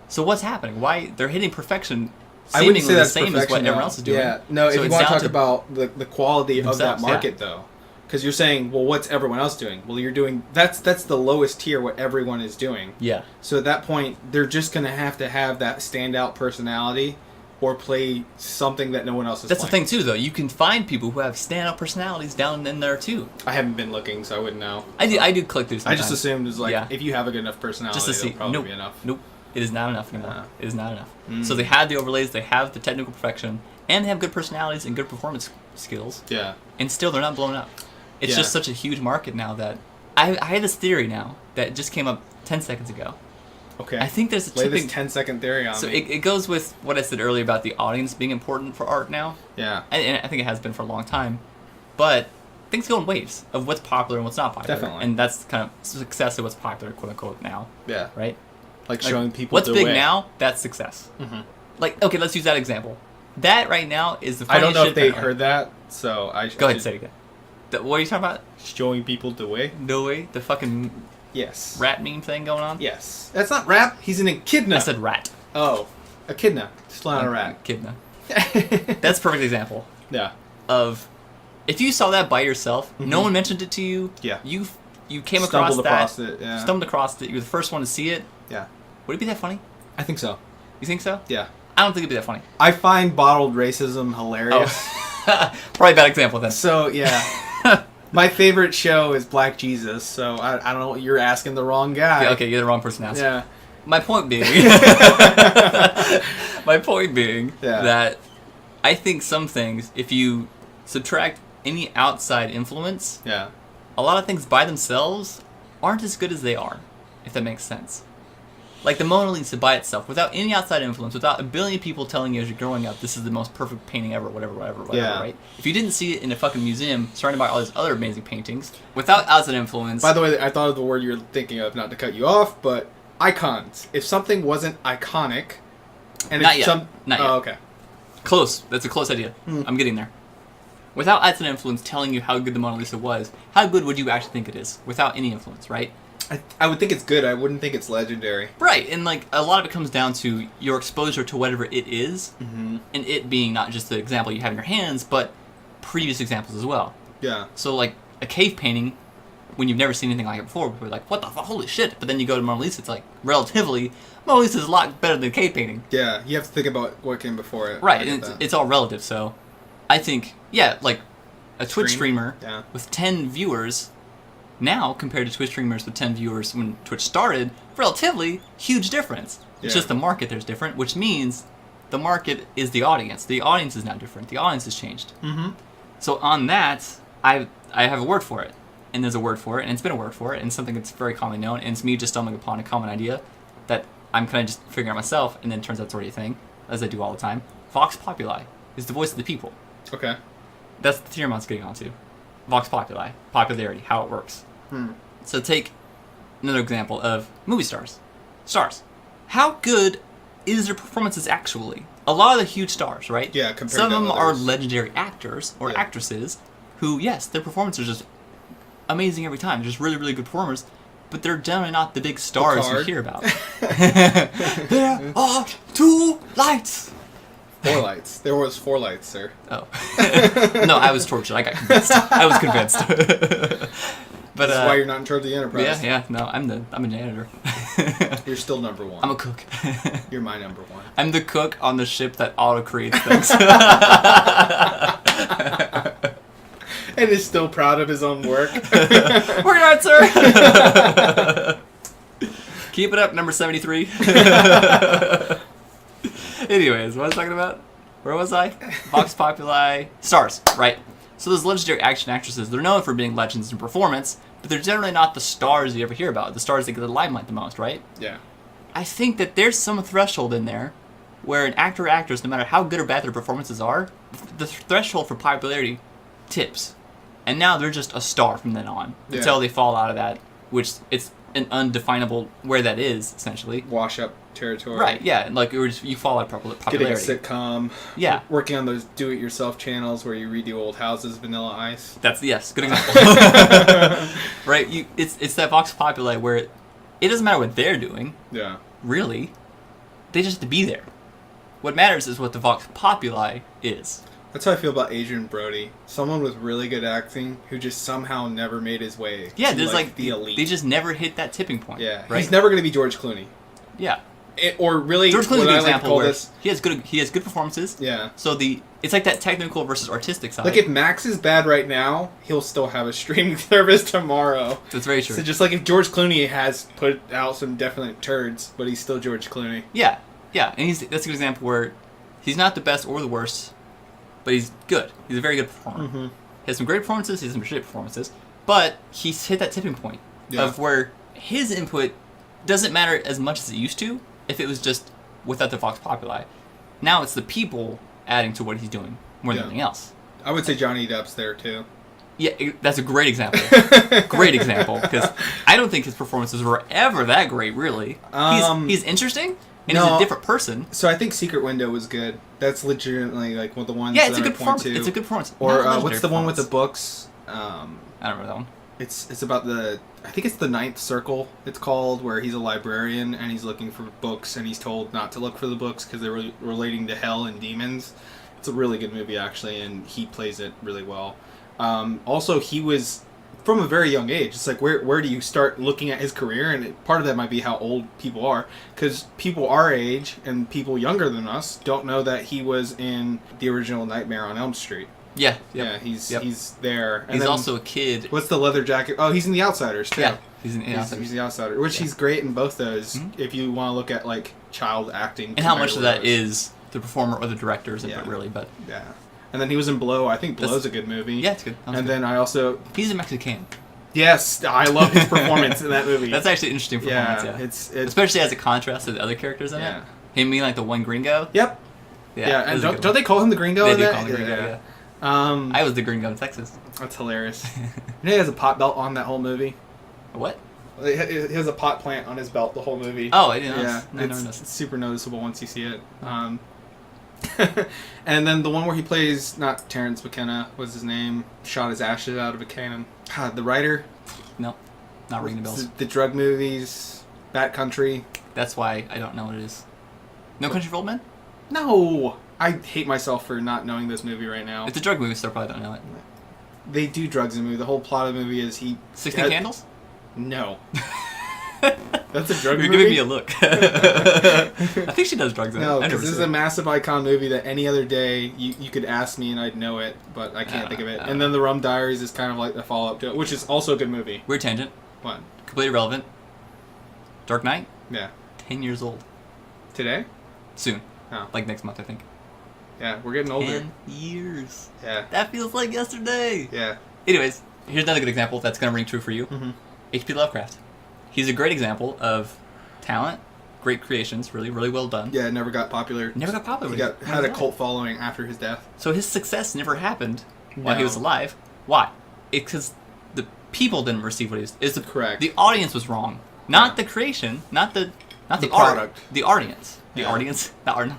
So what's happening? Why they're hitting perfection? I wouldn't Seemingly say the that's same as perfection, what everyone though. else is doing. Yeah, no. So If you it's want to down talk about the quality of that themselves, yeah. market, though, because you're saying, well, what's everyone else doing? Well, you're doing that's the lowest tier what everyone is doing. Yeah, So at that point, they're just gonna have to have that standout personality, or play something that no one else is. that's playing. the thing too, though. You can find people who have stand-up personalities down in there too. I haven't been looking, so I wouldn't know. I do click through. I Sometimes. just assumed it's like Yeah. if you have a good enough personality, Just to see. it'll probably Nope. be enough. Nope. It is not enough anymore. No. It is not enough. Mm. So they have the overlays, they have the technical perfection, and they have good personalities and good performance skills, Yeah. and still they're not blowing up. It's Yeah. just such a huge market now that I have this theory now that just came up 10 seconds ago. Okay. I think there's a Lay this tipping. 10-second theory on So me. it goes with what I said earlier about the audience being important for art now, Yeah. and I think it has been for a long time. But things go in waves of what's popular and what's not popular, Definitely. and that's kind of success of what's popular, quote unquote, now, Yeah. right? Like showing people what's the big way. now. That's success. Mhm. Like, okay, let's use that example. That right now is the I funniest don't know if shit they apparently. heard that, so I Go ahead, should- say it again. What are you talking about? Showing people the way. No way. The fucking Yes. rat meme thing going on. Yes. That's not rap. He's an echidna. I said rat. Oh, echidna. Just not a rat. Echidna. That's a perfect example Yeah. of if you saw that by yourself, no Mhm. one mentioned it to you. Yeah. You came Stumbled across it. Yeah. stumbled across it. You're the first one to see it. Yeah. Would it be that funny? I think so. You think so? Yeah. I don't think it'd be that funny. I find bottled racism hilarious. Probably a bad example then. So yeah. My favorite show is Black Jesus, so I don't know. You're asking the wrong guy. Okay, you're the wrong person to ask. Yeah. My point being, Yeah. that I think some things, if you subtract any outside influence, Yeah. a lot of things by themselves aren't as good as they are, if that makes sense. Like the Mona Lisa by itself, without any outside influence, without a billion people telling you as you're growing up, this is the most perfect painting ever, whatever, Yeah. right? If you didn't see it in a fucking museum surrounded by all these other amazing paintings, without outside influence... By the way, I thought of the word you were thinking of, not to cut you off, but icons. If something wasn't iconic, and Not if yet. some, Not yet. Oh, okay. Close. That's a close idea. I'm getting there. Without outside influence telling you how good the Mona Lisa was, how good would you actually think it is? Without any influence, right? I would think it's good. I wouldn't think it's legendary. Right, and like a lot of it comes down to your exposure to whatever it is, Mm-hmm. and it being not just the example you have in your hands, but previous examples as well. Yeah. So like a cave painting, when you've never seen anything like it before, we're like, what the fuck, holy shit! But then you go to Mona Lisa, it's like relatively, Mona Lisa is a lot better than a cave painting. Yeah. You have to think about what came before it. I Right, get and that. it's all relative. So I think, yeah, like a Twitch Stream? streamer Yeah. with 10 viewers now compared to Twitch streamers with 10 viewers when Twitch started, relatively huge difference. It's Yeah. just the market there's different, which means the market is the audience. The audience is now different. The audience has changed. Mm-hmm. So on that, I have a word for it. And there's a word for it, and it's been a word for it, and something that's very commonly known, and it's me just stumbling upon a common idea that I'm kind of just figuring out myself, and then it turns out it's already a thing, as I do all the time. Vox populi is the voice of the people. Okay. That's the theorem I was getting onto. Vox populi, popularity, how it works. So take another example of movie stars. Stars. How good is their performances actually? A lot of the huge stars, right? Yeah, compared Some to of them are others. legendary actors or actresses who, yes, their performances are just amazing every time. They're just really, really good performers, but they're generally not the big stars you Picard. hear about. There are 2 lights. 4 lights. There was 4 lights, sir. Oh. No, I was tortured. I got convinced. I was convinced. But That's why you're not in charge of the Enterprise. yeah. No, I'm a janitor. You're still number 1. I'm a cook. You're my number 1. I'm the cook on the ship that auto creates things. And is still proud of his own work. Working hard, sir. Keep it up, number 73. Anyways, what was I talking about? Where was I? Vox populi. Stars, right. So those legendary action actresses, they're known for being legends in performance, but they're generally not the stars you ever hear about, the stars that get the limelight the most, right? Yeah. I think that there's some threshold in there where an actor or actress, no matter how good or bad their performances are, the threshold for popularity tips. And now they're just a star from then on until they fall out of that, which it's an undefinable where that is, essentially. Wash up territory. Right, yeah. Like, you fall out of popularity. Getting a sitcom. Yeah. Working on those do-it-yourself channels where you redo old houses, Vanilla Ice. Yes, good example. Right? It's that Vox Populi where it doesn't matter what they're doing, Yeah. really. They just have to be there. What matters is what the Vox Populi is. That's how I feel about Adrian Brody. Someone with really good acting who just somehow never made his way to There's the elite. They just never hit that tipping point. Yeah. Right? He's never going to be George Clooney. Yeah. Or really, George Clooney's what an I like to example call where this... he has good performances. Yeah. So it's like that technical versus artistic side. Like, if Max is bad right now, he'll still have a streaming service tomorrow. That's very true. So just like if George Clooney has put out some definite turds, but he's still George Clooney. Yeah, and that's a good example where he's not the best or the worst, but he's good. He's a very good performer. Mm-hmm. He has some great performances, he has some shitty performances, but he's hit that tipping point of where his input doesn't matter as much as it used to if it was just without the Vox Populi. Now it's the people adding to what he's doing more than anything else. I would say Johnny Depp's there too. Yeah, that's a great example. Great example, because I don't think his performances were ever that great, really. He's interesting, and he's a different person. So I think Secret Window was good. That's legitimately like one of the ones Yeah, it's a that good I point performance. to. It's a good performance. Or Not a legendary what's the one with the performance. books? I don't remember that one. It's about I think it's the Ninth Circle, it's called, where he's a librarian and he's looking for books and he's told not to look for the books because they're relating to hell and demons. It's a really good movie, actually, and he plays it really well. Also, he was, from a very young age, it's like, where do you start looking at his career? And part of that might be how old people are, because people our age and people younger than us don't know that he was in the original Nightmare on Elm Street. Yeah. Yeah, he's there. And he's then, also a kid. what's the leather jacket? Oh, he's in The Outsiders, too. Yeah, he's in Outsiders. He's The Outsider, which he's great in both those, if you want to look at, like, child acting. And how much of that is the performer or the directors, really, but... Yeah. And then he was in Blow. I think Blow's a good movie. Yeah, it's good. And then I also... He's a Mexican. Yes, I love his performance in that movie. That's actually an interesting performance, Yeah, it's especially as a contrast to the other characters in it. Him being like the one gringo. Yep. Yeah, and don't they call him the Gringo in They do that? call him the gringo, yeah. I was the gringo in Texas. That's hilarious. You know he has a pot belt on that whole movie? What? He has a pot plant on his belt the whole movie. Oh, I didn't know. Yeah, it's super noticeable once you see it. And then the one where he plays, not Terrence McKenna, what's his name? Shot his ashes out of a cannon. The writer? No, not ringing the bells. The drug movies, Bat Country. That's why I don't know what it is. No Country for Old Men? No! I hate myself for not knowing this movie right now. It's a drug movie, so I probably don't know it. They do drugs in the movie. The whole plot of the movie is 16 Candles? No. That's a drug You're movie? giving me a look. I think she does drugs in it. No, I've because never this is seen a it. massive icon movie that any other day you could ask me and I'd know it, but I can't think of it. And then The Rum Diaries is kind of like the follow-up to it, which is also a good movie. Weird tangent. What? Completely irrelevant. Dark Knight? Yeah. 10 years old. Today? Soon. Oh. Like next month, I think. Yeah, we're getting older. 10 years. Yeah. That feels like yesterday. Yeah. Anyways, here's another good example that's going to ring true for you. Mm-hmm. H.P. Lovecraft. He's a great example of talent, great creations, really, really well done. Yeah, never got popular. Never got popular. He had a cult following after his death. So his success never happened while he No. was alive. Why? It's because the people didn't receive what he was. It's Correct. The audience was wrong. Not the creation, not the The art, product. the audience. The Yeah. audience. The art.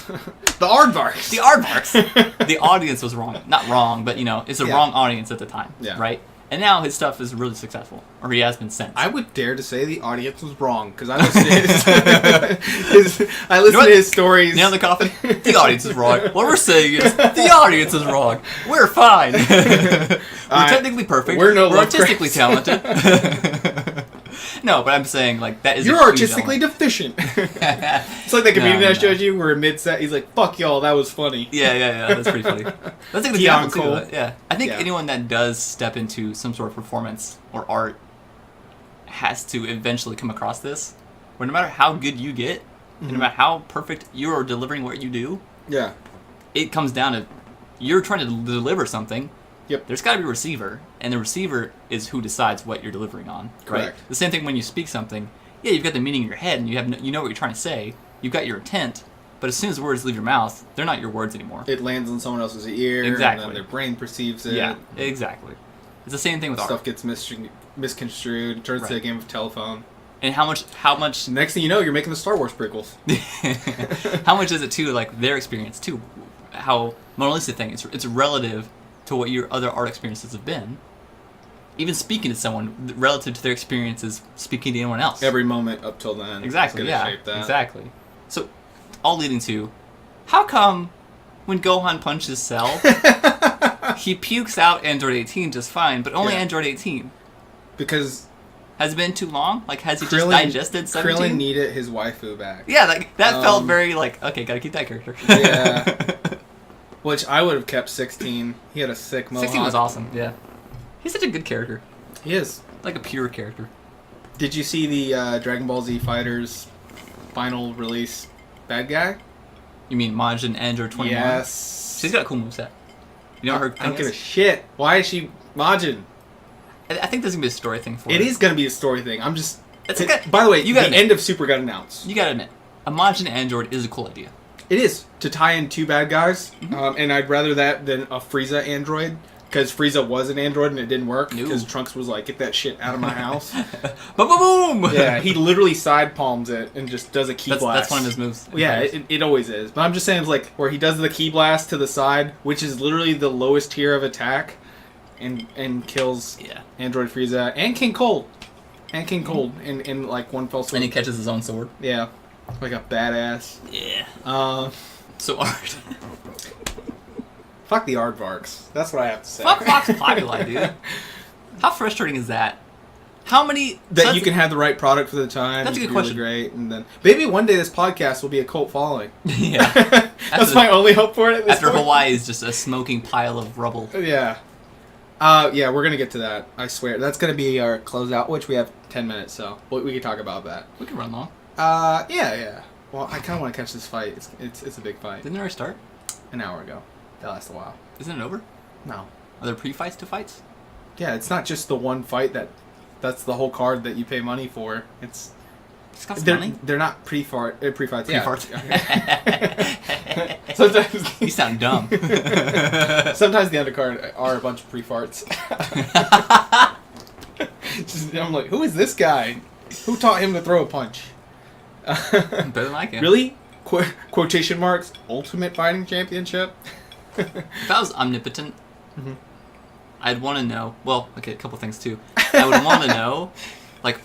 The aardvarks. The aardvarks. The audience was wrong. Not wrong, but it's a Yeah. wrong audience at the time. Yeah. Right? And now his stuff is really successful. Or he has been since. I would dare to say the audience was wrong because I listened to his stories. Nail in the coffin? The audience is wrong. What we're saying is, the audience is wrong. We're fine. We're technically perfect. We're no artistically Lovecrafts. talented. No, but I'm saying, that is You're a huge artistically element. deficient. It's like that comedian I showed you where mid-set, he's like, fuck y'all, that was funny. Yeah, that's pretty funny. That's a good Keon example, Cole. too. Yeah. I think Yeah. anyone that does step into some sort of performance or art has to eventually come across this, where no matter how good you get, and no matter how perfect you are delivering what you do, Yeah. it comes down to you're trying to deliver something. Yep. There's got to be a receiver, and the receiver is who decides what you're delivering on. Right? Correct. The same thing when you speak something. Yeah, you've got the meaning in your head, and you know what you're trying to say. You've got your intent, but as soon as the words leave your mouth, they're not your words anymore. It lands on someone else's ear, Exactly. and then their brain perceives it. Yeah, exactly. It's the same thing with Stuff art. gets misconstrued, turns to a Right. game of telephone. And how much Next thing you know, you're making the Star Wars prequels. how much is it too, their experience too? How Mona Lisa thing, it's relative to what your other art experiences have been. Even speaking to someone relative to their experiences speaking to anyone else. Every moment up till then. Exactly, is yeah. gonna shape that. Exactly. So, all leading to, how come when Gohan punches Cell, he pukes out Android 18 just fine, but only Yeah. Android 18? Because Has it been too long? Has he just Krillin- digested 17? Krillin needed his waifu back. Yeah, that felt Um, very okay, gotta keep that character. Yeah. Which I would have kept 16. He had a sick mohawk. 16 was awesome, yeah. He's such a good character. He is. Like a pure character. Did you see the Dragon Ball Z Fighters final release bad guy? You mean Majin Android 21? Yes. She's got a cool moveset. You know what her I don't thing give a is? shit. Why is she Majin? I think there's gonna be a story thing for It her. is going to be a story thing. I'm just... It's okay. By the way, You gotta the admit. end of Super got announced. You gotta admit, a Majin Android is a cool idea. It is. To tie in two bad guys. Mm-hmm. And I'd rather that than a Frieza android. Because Frieza was an android and it didn't work. No. Because Trunks was like, get that shit out of my house. Boom, boom, boom! Yeah, he literally side palms it and just does a key blast. That's one of his moves. Yeah, it always is. But I'm just saying, where he does the key blast to the side, which is literally the lowest tier of attack, and kills Yeah. Android Frieza and King Cold. And King Cold in one fell swoop. And he catches his own sword. Yeah. Like a badass. Yeah. So art. Fuck the aardvarks. That's what I have to say. Fuck Fox Populi, dude. How frustrating is that? How many... That you can have the right product for the time. That's a it's good really question. great, and then maybe one day this podcast will be a cult following. Yeah. That's my only hope for it. At this After point. Hawaii is just a smoking pile of rubble. Yeah. Yeah, we're gonna get to that. I swear. That's gonna be our closeout, which we have 10 minutes, so we can talk about that. We can run long. Yeah. Well, I kind of want to catch this fight. It's a big fight. Didn't it already start? An hour ago. That lasts a while. Isn't it over? No. Are there pre-fights to fights? Yeah, it's not just the one fight that's the whole card that you pay money for. It's It's got some money. they're not pre-fights. Pre-farts. Yeah. Sometimes You sound dumb. sometimes the undercard are a bunch of pre-farts. I'm like, who is this guy? Who taught him to throw a punch? Better than I can. Really? Quotation marks. Ultimate Fighting Championship. If I was omnipotent, Mm-hmm. I'd want to know. Well, okay, a couple things too. I would want to know,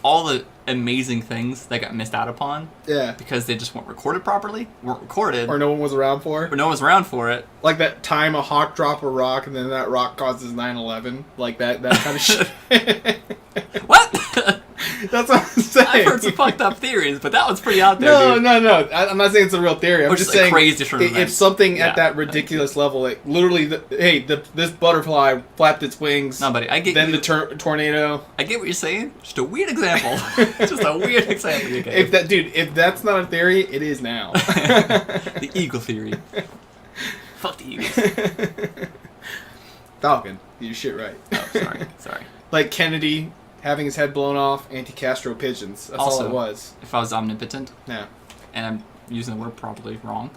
all the amazing things that got missed out upon Yeah. because they just weren't recorded properly, weren't recorded, Or no one was around for. or no one was around for it. Like that time a hawk drop a rock and then that rock causes 9/11. Like that kind of shit. What? That's what I'm saying. I've heard some fucked up theories, but that one's pretty out there, No, dude. no. I'm not saying it's a real theory. I'm Or just just, like, saying crazy turn of if events. something at that ridiculous level, like literally, this butterfly flapped its wings. No, buddy, I get then you. the tornado. I get what you're saying. Just a weird example. Just a weird example you gave. If that's not a theory, it is now. The eagle theory. Fuck the eagles. Falcon, you shit right. Oh, sorry. Like Kennedy having his head blown off, anti-Castro pigeons. That's Also, all it was. If I was omnipotent, Yeah. and I'm using the word probably wrong,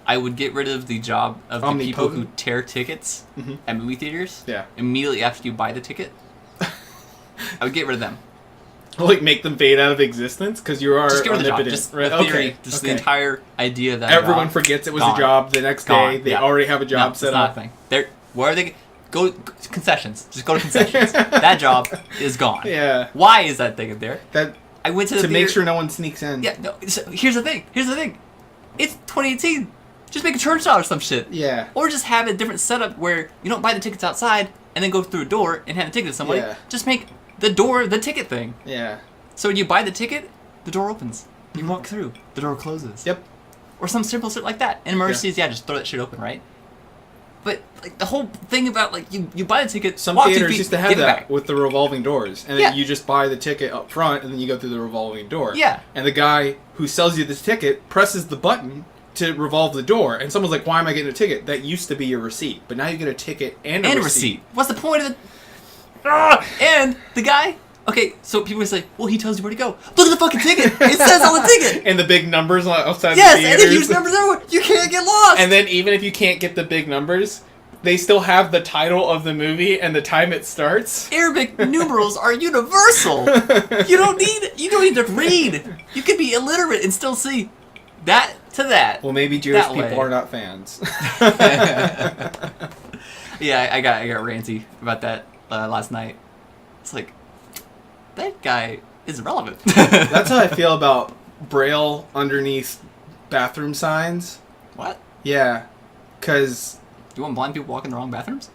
I would get rid of the job of the people who tear tickets at movie theaters. Yeah. Immediately after you buy the ticket. I would get rid of them. Like make them fade out of existence because you are Just get rid of the job. omnipotent. Just Right, the theory. Just the entire idea of that Everyone job. forgets it was Gone. a job. The next Gone. day, they Yeah. already have a job No, set it's not up. a thing. Where are they? Go concessions. Just go to concessions. That job is gone. Yeah. Why is that thing there? That I went to the to make theater- sure no one sneaks in. Yeah. No. So here's the thing. It's 2018. Just make a turnstile or some shit. Yeah. Or just have a different setup where you don't buy the tickets outside and then go through a door and hand the ticket to somebody. Yeah. Just make the door the ticket thing. Yeah. So when you buy the ticket, the door opens. You walk through. The door closes. Yep. Or some simple shit like that. In emergencies, just throw that shit open, right? But like the whole thing about like you buy the ticket, Some walk 2 theaters feet, used to have give it that back. with the revolving doors, and Yeah. then you just buy the ticket up front, and then you go through the revolving door. Yeah. And the guy who sells you this ticket presses the button to revolve the door, and someone's like, "Why am I getting a ticket? That used to be your receipt, but now you get a ticket and a receipt." What's the point of the? And the guy. Okay, so people would say, "Well, he tells you where to go. Look at the fucking ticket. It says on the ticket." And the big numbers outside Yes, the and theaters. if you use numbers everywhere, you can't get lost. And then even if you can't get the big numbers, they still have the title of the movie and the time it starts. Arabic numerals are universal. You don't need to read. You could be illiterate and still see that to that. Well, maybe Jewish That people way. are not fans. Yeah, I got ranty about that last night. It's like that guy is irrelevant. That's how I feel about Braille underneath bathroom signs. What? Yeah, because You want blind people walking the wrong bathrooms?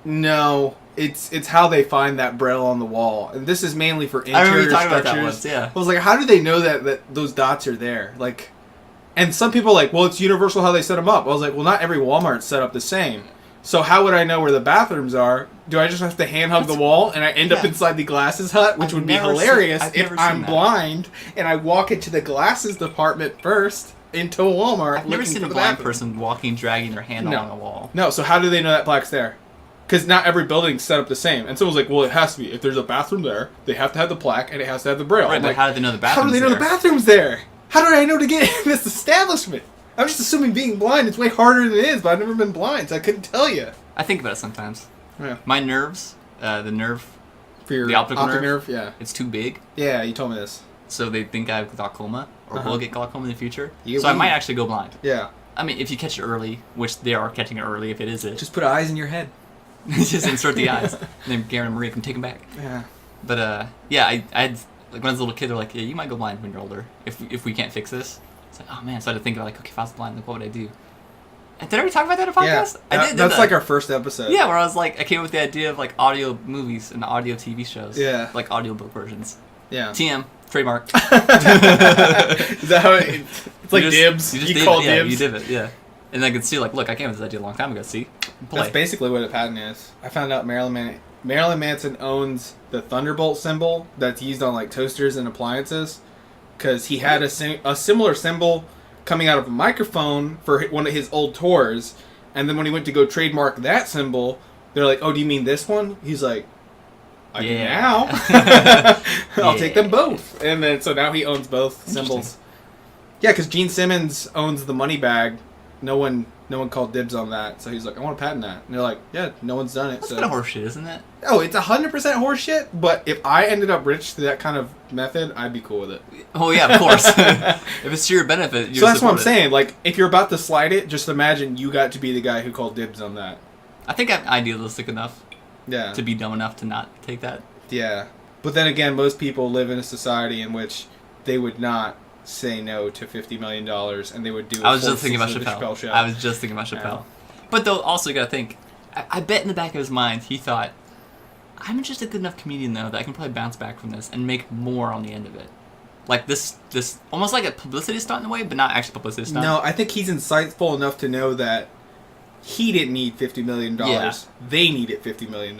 no, it's how they find that Braille on the wall, and this is mainly for I remember interior you talking about structures. that once. Yeah. I was like, how do they know that those dots are there? Like, and some people are like, well, it's universal how they set them up. I was like, well, not every Walmart's set up the same. So how would I know where the bathrooms are? Do I just have to hand hug the wall and I end up inside the glasses hut, which I've would be never hilarious seen- I've if never I'm seen that. blind and I walk into the glasses department first into Walmart. I've never looking seen for a the blind bathroom. person walking, dragging their hand along a wall. No, so how do they know that plaque's there? Because not every building's set up the same. And someone's like, well, it has to be. If there's a bathroom there, they have to have the plaque and it has to have the Braille. Right, I'm but like, how do they know the how bathroom's do they know there? the bathroom's there? How did I know to get in this establishment? I'm just assuming being blind is way harder than it is, but I've never been blind, so I couldn't tell you. I think about it sometimes. Yeah. My nerves, the nerve, For your The optical nerve? Yeah. it's too big, Yeah, you told me this. so they think I have glaucoma or will get glaucoma in the future. You get So I weed. might actually go blind. Yeah. I mean, if you catch it early, which they are catching it early, if it is it, Just put eyes in your head. just insert the eyes, and then Garen and Maria can take them back. Yeah. But yeah, I had like when I was a little kid, they're like, yeah, you might go blind when you're older if we can't fix this. It's like, oh man, so I had to think about like, okay, if I was blind, like, what would I do? Did I ever talk about that in a Yeah. podcast? I did. That's didn't I? like our first episode. Yeah, where I was like, I came up with the idea of like audio movies and audio TV shows. Yeah. Like audiobook versions. Yeah. TM, trademark. Is that how it's like dibs? You, just You dib call it, yeah, dibs? you dib it, yeah. And I could see like, look, I came up with this idea a long time ago, see? Play. That's basically what a patent is. I found out Marilyn Manson owns the Thunderbolt symbol that's used on like toasters and appliances, because he had a similar symbol coming out of a microphone for one of his old tours, and then when he went to go trademark that symbol, they're like, "Oh, do you mean this one?" He's like, "I do now. I'll take them both." And then so now he owns both symbols. Yeah, because Gene Simmons owns the money bag. No one called dibs on that, so he's like, "I want to patent that." And they're like, "Yeah, no one's done it." That's so. kind of horseshit, isn't it? Oh, it's 100% horseshit. But if I ended up rich through that kind of method, I'd be cool with it. Oh yeah, of course. If it's to your benefit, you So that's what I'm support it. saying. Like, if you're about to slide it, just imagine you got to be the guy who called dibs on that. I think I'm idealistic enough Yeah. to be dumb enough to not take that. Yeah. But then again, most people live in a society in which they would not say no to $50 million, and they would do. I was full just thinking about season of the Chappelle. Show. I was just thinking about Chappelle. But though, also you gotta think. I bet in the back of his mind he thought, I'm just a good enough comedian though that I can probably bounce back from this and make more on the end of it. Like this almost like a publicity stunt in a way, but not actually publicity stunt. No, I think he's insightful enough to know that he didn't need $50 million. Yeah. They needed $50 million,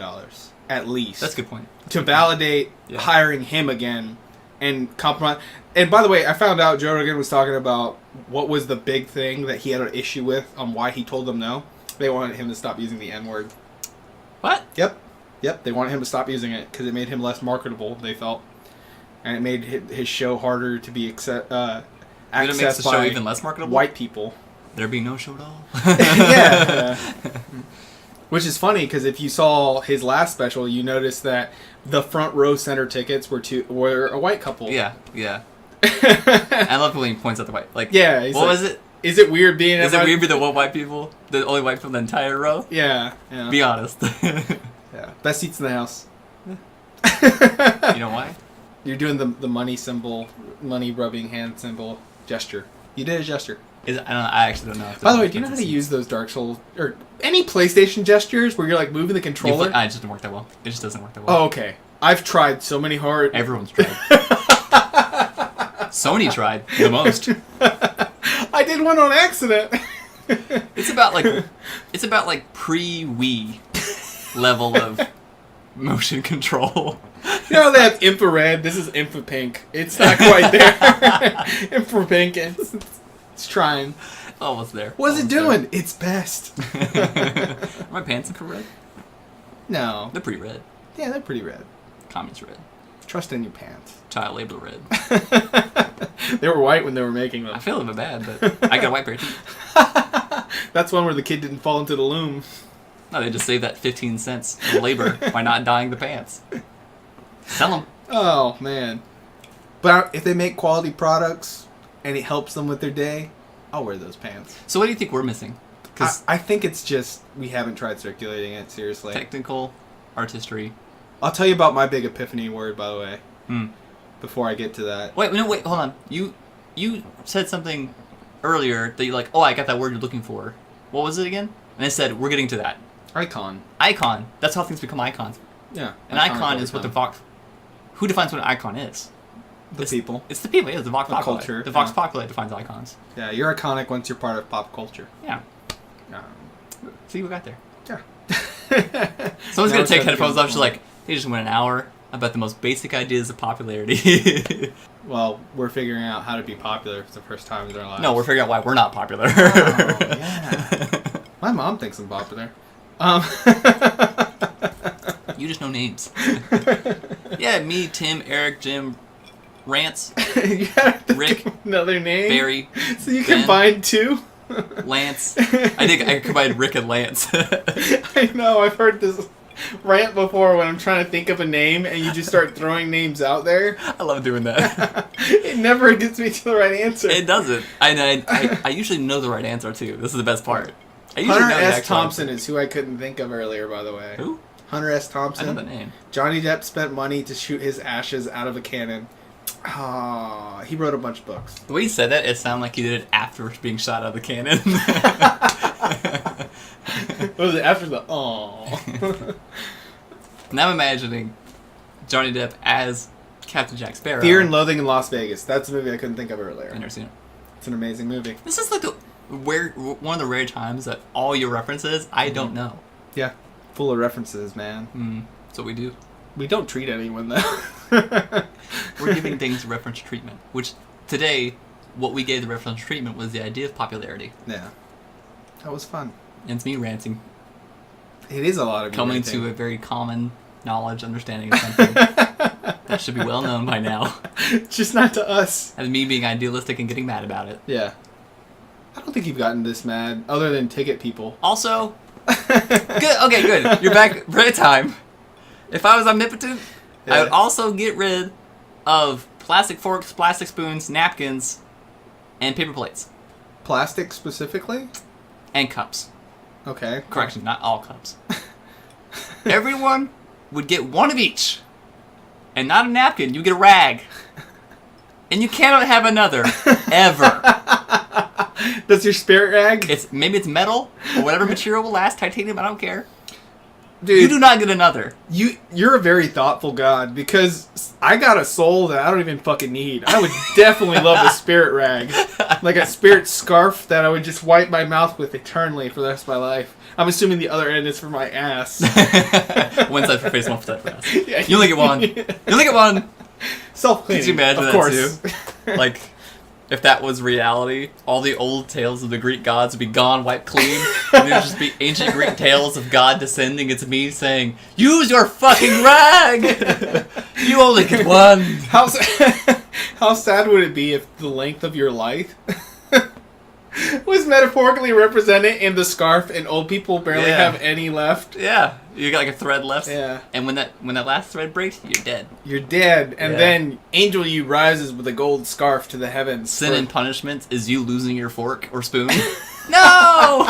at least. That's a good point. To validate hiring him again and compromise. And by the way, I found out Joe Rogan was talking about what was the big thing that he had an issue with on why he told them no. They wanted him to stop using the N-word. What? Yep. They wanted him to stop using it because it made him less marketable, they felt. And it made his show harder to be accessed Did it make the show even less marketable? White people. There be no show at all? Yeah. Which is funny because if you saw his last special, you noticed that the front row center tickets were a white couple. Yeah. I love when he points out the white. Like, yeah. What was it? Is it weird being? Is it weird being the white people? The only white people in the entire row? Yeah. Be honest. Yeah. Best seats in the house. You know why? You're doing the money symbol, money rubbing hand symbol gesture. You did a gesture. I actually don't know. By the way, do you know how to use those Dark Souls or any PlayStation gestures where you're like moving the controller? It just doesn't work that well. It just doesn't work that well. Oh, okay. I've tried so many hard. Everyone's tried. Sony tried the most. I did one on accident. It's about like pre-Wii level of motion control. You know they have infrared. This is infra pink. It's not quite there. Infra pink. It's trying. Almost there. What's it doing? It's best. Are my pants infrared? No. They're pretty red. Yeah, they're pretty red. Communist red. Trust in your pants. Child labor red. They were white when they were making them. I feel a bit bad, but I got a white pair too. That's one where the kid didn't fall into the loom. No, they just saved that 15 cents of labor by not dyeing the pants. Sell them. Oh, man. But if they make quality products and it helps them with their day, I'll wear those pants. So what do you think we're missing? I think it's just we haven't tried circulating it, seriously. Technical artistry. I'll tell you about my big epiphany word, by the way, before I get to that. Wait, hold on. You said something earlier that you're like, oh, I got that word you're looking for. What was it again? And I said, we're getting to that. Icon. Icon. That's how things become icons. Yeah. An icon is what the Vox... Who defines what an icon is? People. It's the people, yeah. The Vox Populi. Culture. The Vox Populi defines icons. Yeah, you're iconic once you're part of pop culture. Yeah. See, we got there. Yeah. Someone's going to take headphones off. She's like, they just went an hour about the most basic ideas of popularity. Well, we're figuring out how to be popular for the first time in our lives. No, we're figuring out why we're not popular. Oh, yeah. My mom thinks I'm popular. You just know names. Yeah, me, Tim, Eric, Jim, Rance, Rick, another name. Barry. So you Ben, combined two? Lance. I think I combined Rick and Lance. I know, I've heard this rant before when I'm trying to think of a name and you just start throwing names out there. I love doing that. It never gets me to the right answer. It doesn't. I usually know the right answer too. This is the best part. Hunter S. Thompson is who I couldn't think of earlier, by the way. Who? Hunter S. Thompson. I know the name. Johnny Depp spent money to shoot his ashes out of a cannon. Ah, he wrote a bunch of books. The way he said that, it sounded like he did it after being shot out of the cannon. What was it? After the aww. Now I'm imagining Johnny Depp as Captain Jack Sparrow. Fear and Loathing in Las Vegas. That's a movie I couldn't think of earlier. I've never seen it. It's an amazing movie. This is like one of the rare times that all your references I don't know. Yeah, full of references, man. That's what we do. We don't treat anyone though. We're giving things reference treatment, which today, what we gave the reference treatment was the idea of popularity. Yeah, that was fun. And it's me ranting. It is a lot of coming to a very common knowledge, understanding of something that should be well known by now. Just not to us. As me being idealistic and getting mad about it. Yeah. I don't think you've gotten this mad, other than ticket people. Also, good. Okay, good. You're back right time. If I was omnipotent, yeah. I would also get rid of plastic forks, plastic spoons, napkins, and paper plates. Plastic specifically? And cups. Okay. Correction, not all cups. Everyone would get one of each. And not a napkin, you get a rag. And you cannot have another. Ever. That's your spirit rag? Maybe it's metal, or whatever material will last, titanium, I don't care. Dude, you do not get another. You're a very thoughtful god, because I got a soul that I don't even fucking need. I would definitely love a spirit rag. Like a spirit scarf that I would just wipe my mouth with eternally for the rest of my life. I'm assuming the other end is for my ass. One side for face, one side for ass. Yeah. You only get one. You only get one. Self-cleaning, Could you imagine of that course. too? Like, if that was reality, all the old tales of the Greek gods would be gone, wiped clean, and there'd just be ancient Greek tales of God descending into me saying, "Use your fucking rag! You only get one." How sad would it be if the length of your life was metaphorically represented in the scarf and old people barely Yeah. have any left? Yeah, you got like a thread left. Yeah. And when that last thread breaks, you're dead. You're dead, and Yeah. then Angel You rises with a gold scarf to the heavens. Sin and punishment is you losing your fork or spoon. No!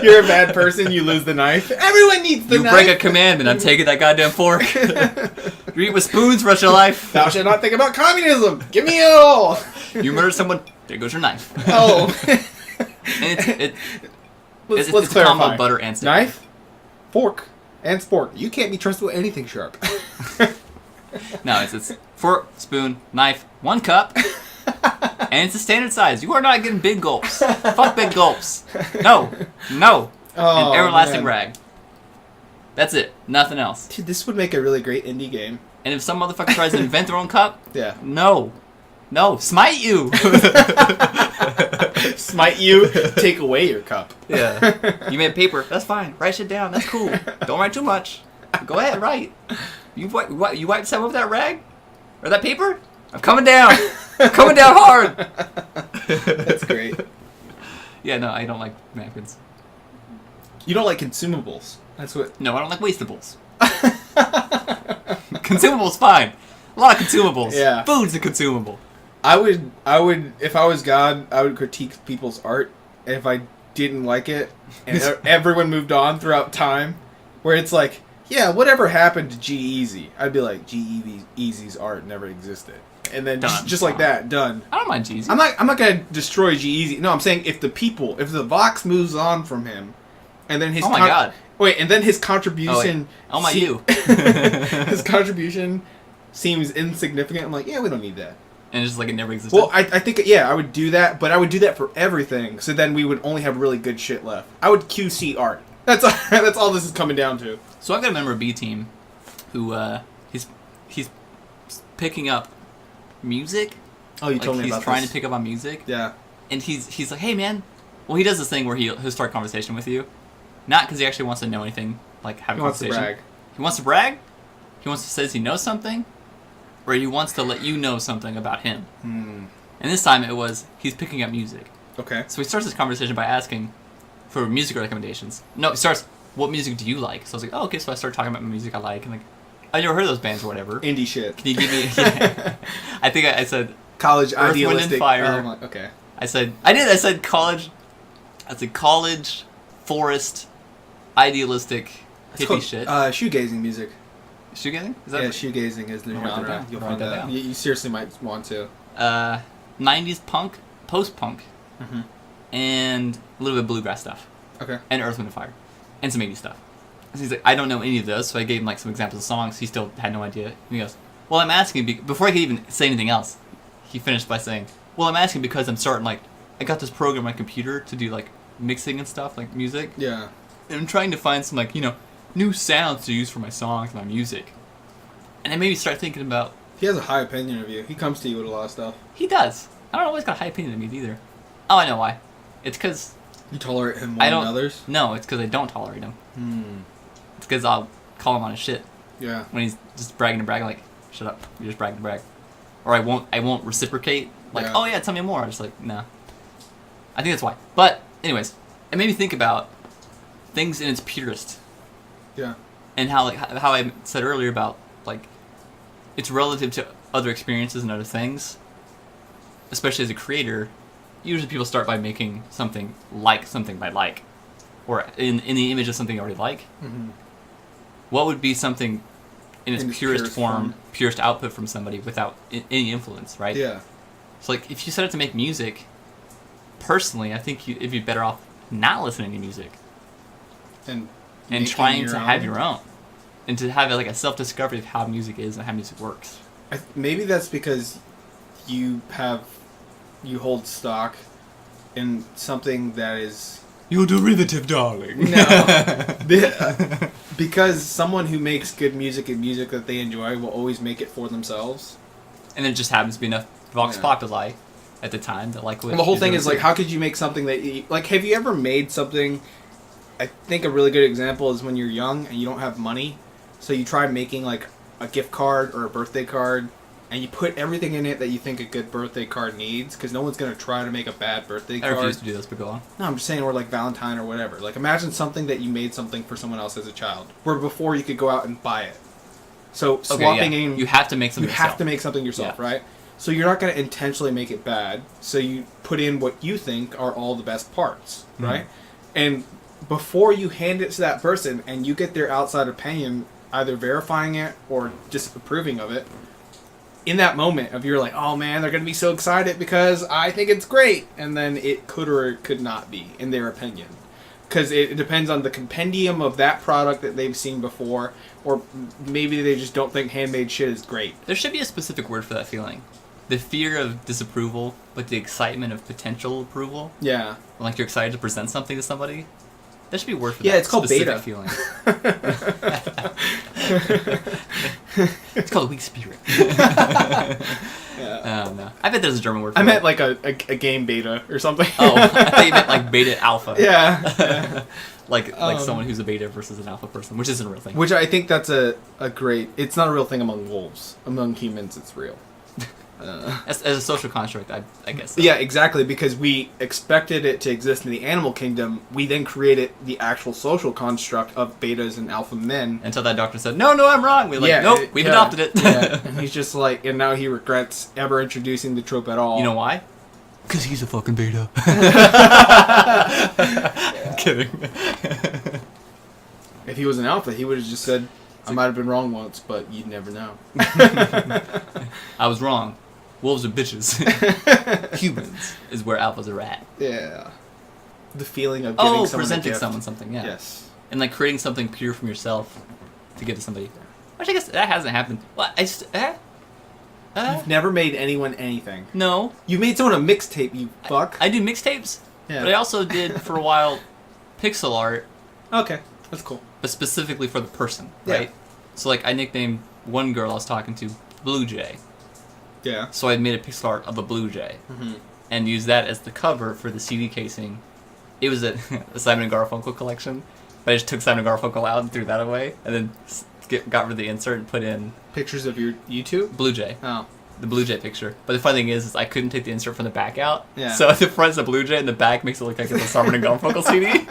You're a bad person, you lose the knife. Everyone needs the You knife. break a commandment, I'm taking that goddamn fork. You eat with spoons for the rest of your life. Thou shalt not think about communism. Give me it all. You murder someone, there goes your knife. Oh. And it's let's a combo clarify. of butter and steak. Knife, fork, and spork. You can't be trusted with anything sharp. No, it's fork, spoon, knife, 1 cup, and it's a standard size. You are not getting big gulps. Fuck big gulps. No. Oh, An everlasting man. rag. That's it. Nothing else. Dude, this would make a really great indie game. And if some motherfucker tries to invent their own cup, Yeah. no, smite you. Smite you, take away your cup. Yeah. You made paper. That's fine. Write shit down. That's cool. Don't write too much. Go ahead, write. You wiped some of that rag? Or that paper? I'm coming down. I'm coming down hard. That's great. Yeah, no, I don't like napkins. You don't like consumables. That's what. No, I don't like wastables. Consumables, fine. A lot of consumables. Yeah. Food's a consumable. I would, if I was God, I would critique people's art. And if I didn't like it, and everyone moved on throughout time, where it's like, yeah, whatever happened to G-Eazy? I'd be like, G-Eazy's art never existed. And then Done. just like that, done. I don't mind Jeezy. I'm not gonna destroy G-Eazy. No, I'm saying if the Vox moves on from him, and then his Oh my God. Wait, and then his contribution. Oh my you. His contribution seems insignificant. I'm like, yeah, we don't need that. And it's just like it never existed. Well, I think, yeah, I would do that, but I would do that for everything, so then we would only have really good shit left. I would QC art. That's all this is coming down to. So I've got a member of B Team who he's picking up music. Oh, you told me about He's trying this. to pick up on music. Yeah. And he's like, hey man. Well, he does this thing where he'll start a conversation with you, not because he actually wants to know anything, like have a He wants to conversation. brag. He wants to brag. He wants to says he knows something, or he wants to let you know something about him. And this time it was he's picking up music. Okay. So he starts this conversation by asking for music recommendations. No, he starts, what music do you like? So I was like, oh, okay. So I started talking about music I like, and like, I never heard of those bands or whatever. Indie shit. Can you give me? Yeah. I think I said College Earth, Wind, and idealistic. Fire. Oh, my- okay. I said college. I said college, forest, idealistic, It's hippie called, shit. shoegazing music. Shoegazing? Is Yeah, that shoegazing is the I'll write that genre. down. You'll I'll find write that that. down. You seriously might want to. 90s punk, post-punk, Mm-hmm. and a little bit of bluegrass stuff, Okay. and Earth, Wind, and Fire, and some 80s stuff. And he's like, I don't know any of those, so I gave him like some examples of songs. He still had no idea. And he goes, well, I'm asking before I could even say anything else. He finished by saying, well, I'm asking because I'm starting like I got this program on my computer to do like mixing and stuff, like music. Yeah. And I'm trying to find some like new sounds to use for my songs, my music. And it made me start thinking about. He has a high opinion of you. He comes to you with a lot of stuff. He does. I don't know why he's got a high opinion of me either. Oh, I know why. It's because You tolerate him more I than don't. others? No, it's because I don't tolerate him. It's because I'll call him on his shit Yeah. when he's just bragging and bragging. Like, shut up, you're just bragging to brag. Or I won't reciprocate. Like, Yeah. oh yeah, tell me more. I'm just like, nah. I think that's why. But anyways, it made me think about things in its purest. Yeah. And how I said earlier about like it's relative to other experiences and other things. Especially as a creator, usually people start by making something by like, or in the image of something you already like. Mm-hmm. What would be something in its purest form, form. purest output from somebody without any influence, right? Yeah. So like if you set out to make music, personally, I think it'd be better off not listening to music And and trying to have your own, and to have like a self-discovery of how music is and how music works. Maybe that's because you hold stock in something that is... Your derivative, darling. No. Because someone who makes good music and music that they enjoy will always make it for themselves. And it just happens to be enough vox populi at the time that like... Well, the whole thing is like, how could you make something that... Like, have you ever made something... I think a really good example is when you're young and you don't have money. So you try making like a gift card or a birthday card, and you put everything in it that you think a good birthday card needs, because no one's going to try to make a bad birthday card. I refuse to do this, but go on. No, I'm just saying, or like Valentine or whatever. Like, imagine something that you made something for someone else as a child, where before you could go out and buy it. So swapping in... You have to make something yourself. You have to make something yourself, right? So you're not going to intentionally make it bad, so you put in what you think are all the best parts, right? And before you hand it to that person and you get their outside opinion, either verifying it or disapproving of it, in that moment of you're like, oh man, they're going to be so excited because I think it's great. And then it could or it could not be, in their opinion. Because it depends on the compendium of that product that they've seen before, or maybe they just don't think handmade shit is great. There should be a specific word for that feeling. The fear of disapproval, but the excitement of potential approval. Yeah. Like you're excited to present something to somebody. There should be a word for that. Yeah, it's called specific beta. Feeling. It's called a weak spirit. No. I bet there's a German word for I that. meant like a game beta or something. Oh, I thought you meant like beta alpha. Yeah. like someone who's a beta versus an alpha person, which isn't a real thing. Which I think that's a great... It's not a real thing among wolves. Among humans, it's real. As a social construct, I guess. So. Yeah, exactly, because we expected it to exist in the animal kingdom. We then created the actual social construct of betas and alpha men. Until that doctor said, no, I'm wrong. We're like, nope, we've adopted it. Yeah. And he's just like, and now he regrets ever introducing the trope at all. You know why? Because he's a fucking beta. I'm kidding. If he was an alpha, he would have just said, I might have been wrong once, but you'd never know. I was wrong. Wolves are bitches. Humans is where alphas are at. Yeah. The feeling of giving someone presenting a gift. someone something, yeah. Yes. And like creating something pure from yourself to give to somebody. Which I guess that hasn't happened. Well, You've never made anyone anything. No. You made someone a mixtape, you fuck. I do mixtapes, but I also did, for a while, pixel art. Okay, that's cool. But specifically for the person, right? Yeah. So like I nicknamed one girl I was talking to Blue Jay. Yeah. So I made a pixel art of a blue jay, and used that as the cover for the CD casing. It was a Simon and Garfunkel collection, but I just took Simon and Garfunkel out and threw that away, and then got rid of the insert and put in pictures of your YouTube. Blue Jay. Oh. The Blue Jay picture. But the funny thing is I couldn't take the insert from the back out. Yeah. So the front's a Blue Jay and the back makes it look like it's a Simon and Garfunkel CD.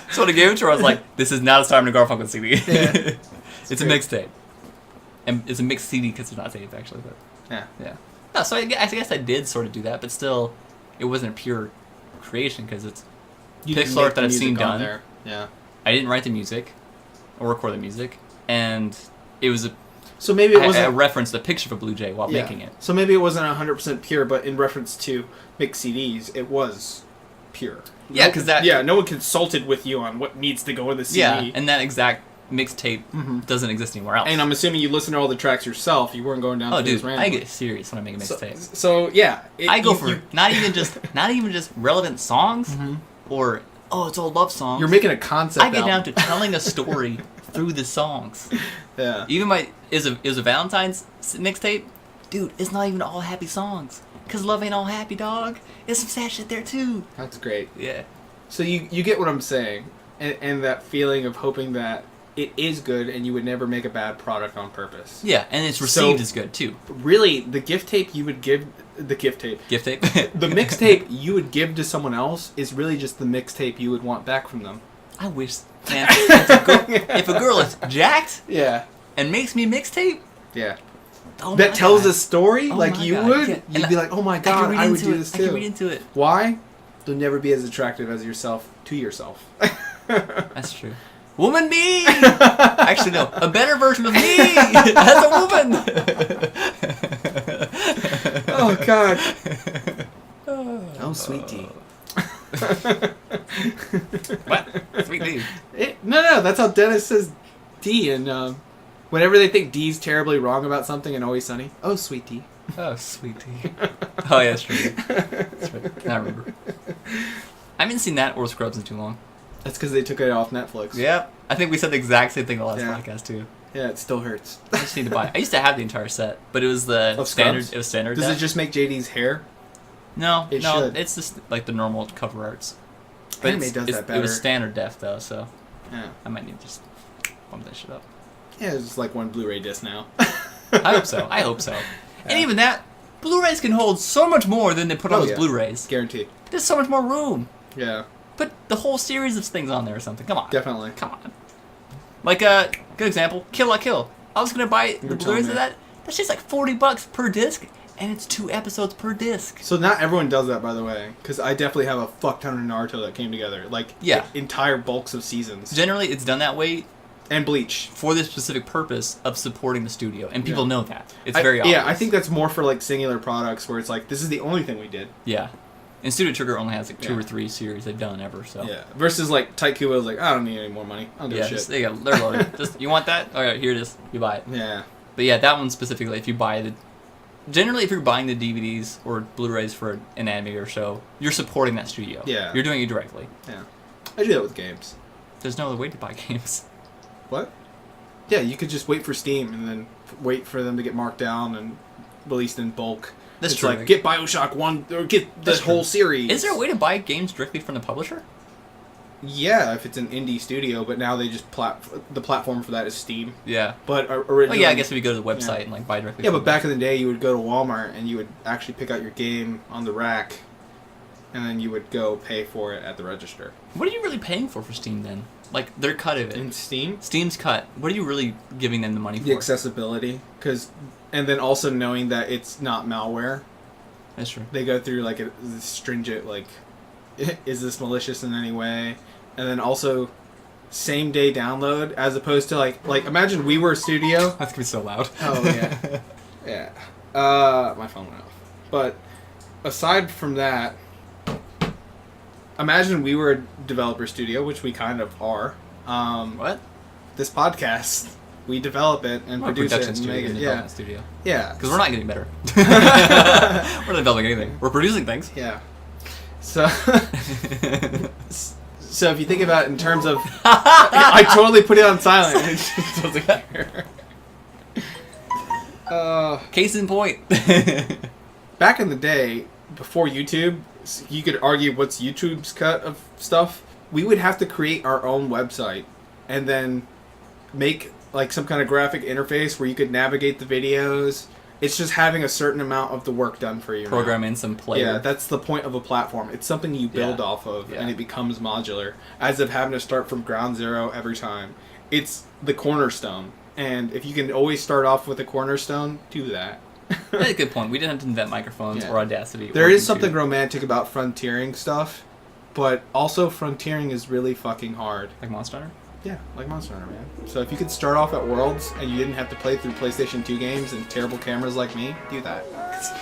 So when I gave it to her, I was like, "This is not a Simon and Garfunkel CD. Yeah. It's a mixtape, and it's a mixed CD because it's not tape actually." But yeah. No, so I guess I did sort of do that, but still, it wasn't a pure creation because it's pixel art that I've seen done. There. Yeah. I didn't write the music or record the music, and it was so maybe it wasn't. I referenced a picture of a Blue Jay while making it. So maybe it wasn't 100% pure, but in reference to mixed CDs, it was pure. Yeah, because no one consulted with you on what needs to go in the CD. Yeah, and that exact mixtape doesn't exist anywhere else. And I'm assuming you listen to all the tracks yourself. You weren't going down. Oh, dude, I get serious when I make a mixtape. So yeah, I go for not even just relevant songs or it's all love songs. You're making a concept. I get down to telling a story through the songs. Yeah. Even is a Valentine's mixtape, dude. It's not even all happy songs. Cause love ain't all happy, dog. There's some sad shit there too. That's great. Yeah. So you get what I'm saying, and that feeling of hoping that it is good and you would never make a bad product on purpose. Yeah, and it's received as good too. Really, the gift tape you would give the mixtape you would give to someone else is really just the mixtape you would want back from them. I wish, man. If a girl is jacked, and makes me a mixtape, that tells a story like you God. would, Yeah. you'd be like, oh my god, I would do this too. I can read into it. Why? They'll never be as attractive as yourself to yourself. That's true. Woman me! Actually, no. A better version of me as a woman! Oh, God. Oh, sweet tea. What? Sweet tea? No, that's how Dennis says tea in Whenever they think Dee's terribly wrong about something in Always Sunny, oh, sweet Dee. Oh, sweet tea. Oh, yeah, that's true. That's right. I remember. I haven't seen that or Scrubs in too long. That's because they took it off Netflix. Yep. I think we said the exact same thing the last podcast, too. Yeah, it still hurts. I just need to buy it. I used to have the entire set, but it was the Of standard. Scrubs? It was standard. Does deck. it just make JD's hair? No, It no. should. It's just like the normal cover arts. Anime does that better. It was standard def though, so Yeah. I might need to just bump that shit up. Yeah, it's just like one Blu-ray disc now. I hope so. I hope so. And even that, Blu-rays can hold so much more than they put on those Blu-rays. Guaranteed. There's so much more room. Yeah. Put the whole series of things on there or something. Come on. Definitely. Come on. Like a good example, Kill la Kill. I was gonna buy the You're Blu-rays telling of that. That's just like $40 per disc, and it's 2 episodes per disc. So not everyone does that, by the way, because I definitely have a fuck ton of Naruto that came together, like entire bulks of seasons. Generally, it's done that way. And Bleach. For the specific purpose of supporting the studio. And people know that. It's very obvious. Yeah, I think that's more for like singular products where it's like, this is the only thing we did. Yeah. And Studio Trigger only has like 2 or 3 series they've done ever, so. Yeah. Versus like Taikubo's like, I don't need any more money. I don't give a shit. They're loaded. Just, you want that? Alright, here it is. You buy it. Yeah. But yeah, that one specifically, if you buy the... Generally, if you're buying the DVDs or Blu-rays for an anime or show, you're supporting that studio. Yeah. You're doing it directly. Yeah. I do that with games. There's no other way to buy games. What? Yeah, you could just wait for Steam and then wait for them to get marked down and released in bulk. That's it's true. like, get Bioshock 1, or get the whole series. Is there a way to buy games directly from the publisher? Yeah, if it's an indie studio, but now they just the platform for that is Steam. Yeah. But originally... Oh yeah, I guess if you go to the website and like buy directly Yeah, from but back in the day, you would go to Walmart and you would actually pick out your game on the rack, and then you would go pay for it at the register. What are you really paying for Steam then? Like, their cut of it. In Steam? Steam's cut. What are you really giving them the money for? The accessibility. And then also knowing that it's not malware. That's true. They go through like a stringent, like, is this malicious in any way? And then also same day download as opposed to like imagine we were a studio. That's gonna be so loud. Oh yeah. Yeah. My phone went off. But aside from that, imagine we were a developer studio, which we kind of are. What? This podcast, we develop it and produce it and make it. Yeah. Studio. Yeah. Because we're not getting better. We're not developing anything. We're producing things. Yeah. So, so if you think about it in terms of, I totally put it on silent. It just doesn't care. Case in point. Back in the day, before YouTube, you could argue what's YouTube's cut of stuff. We would have to create our own website and then make like some kind of graphic interface where you could navigate the videos. It's just having a certain amount of the work done for you. Program in some player. Yeah, that's the point of a platform. It's something you build off of, and it becomes modular, as of having to start from ground zero every time. It's the cornerstone, and if you can always start off with a cornerstone, do that. That's a good point. We didn't have to invent microphones or Audacity. There is something romantic about frontiering stuff, but also frontiering is really fucking hard. Like Monster Hunter? Yeah, like Monster Hunter, man. So if you could start off at Worlds and you didn't have to play through PlayStation 2 games and terrible cameras like me, do that.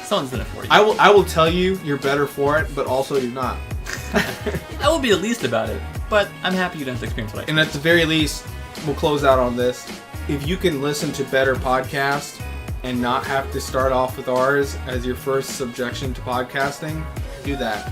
Someone's done it for you. I will tell you you're better for it, but also you're not. I will be the least about it, but I'm happy you didn't have to experience what I And at the very least, we'll close out on this. If you can listen to better podcasts and not have to start off with ours as your first subjection to podcasting, do that.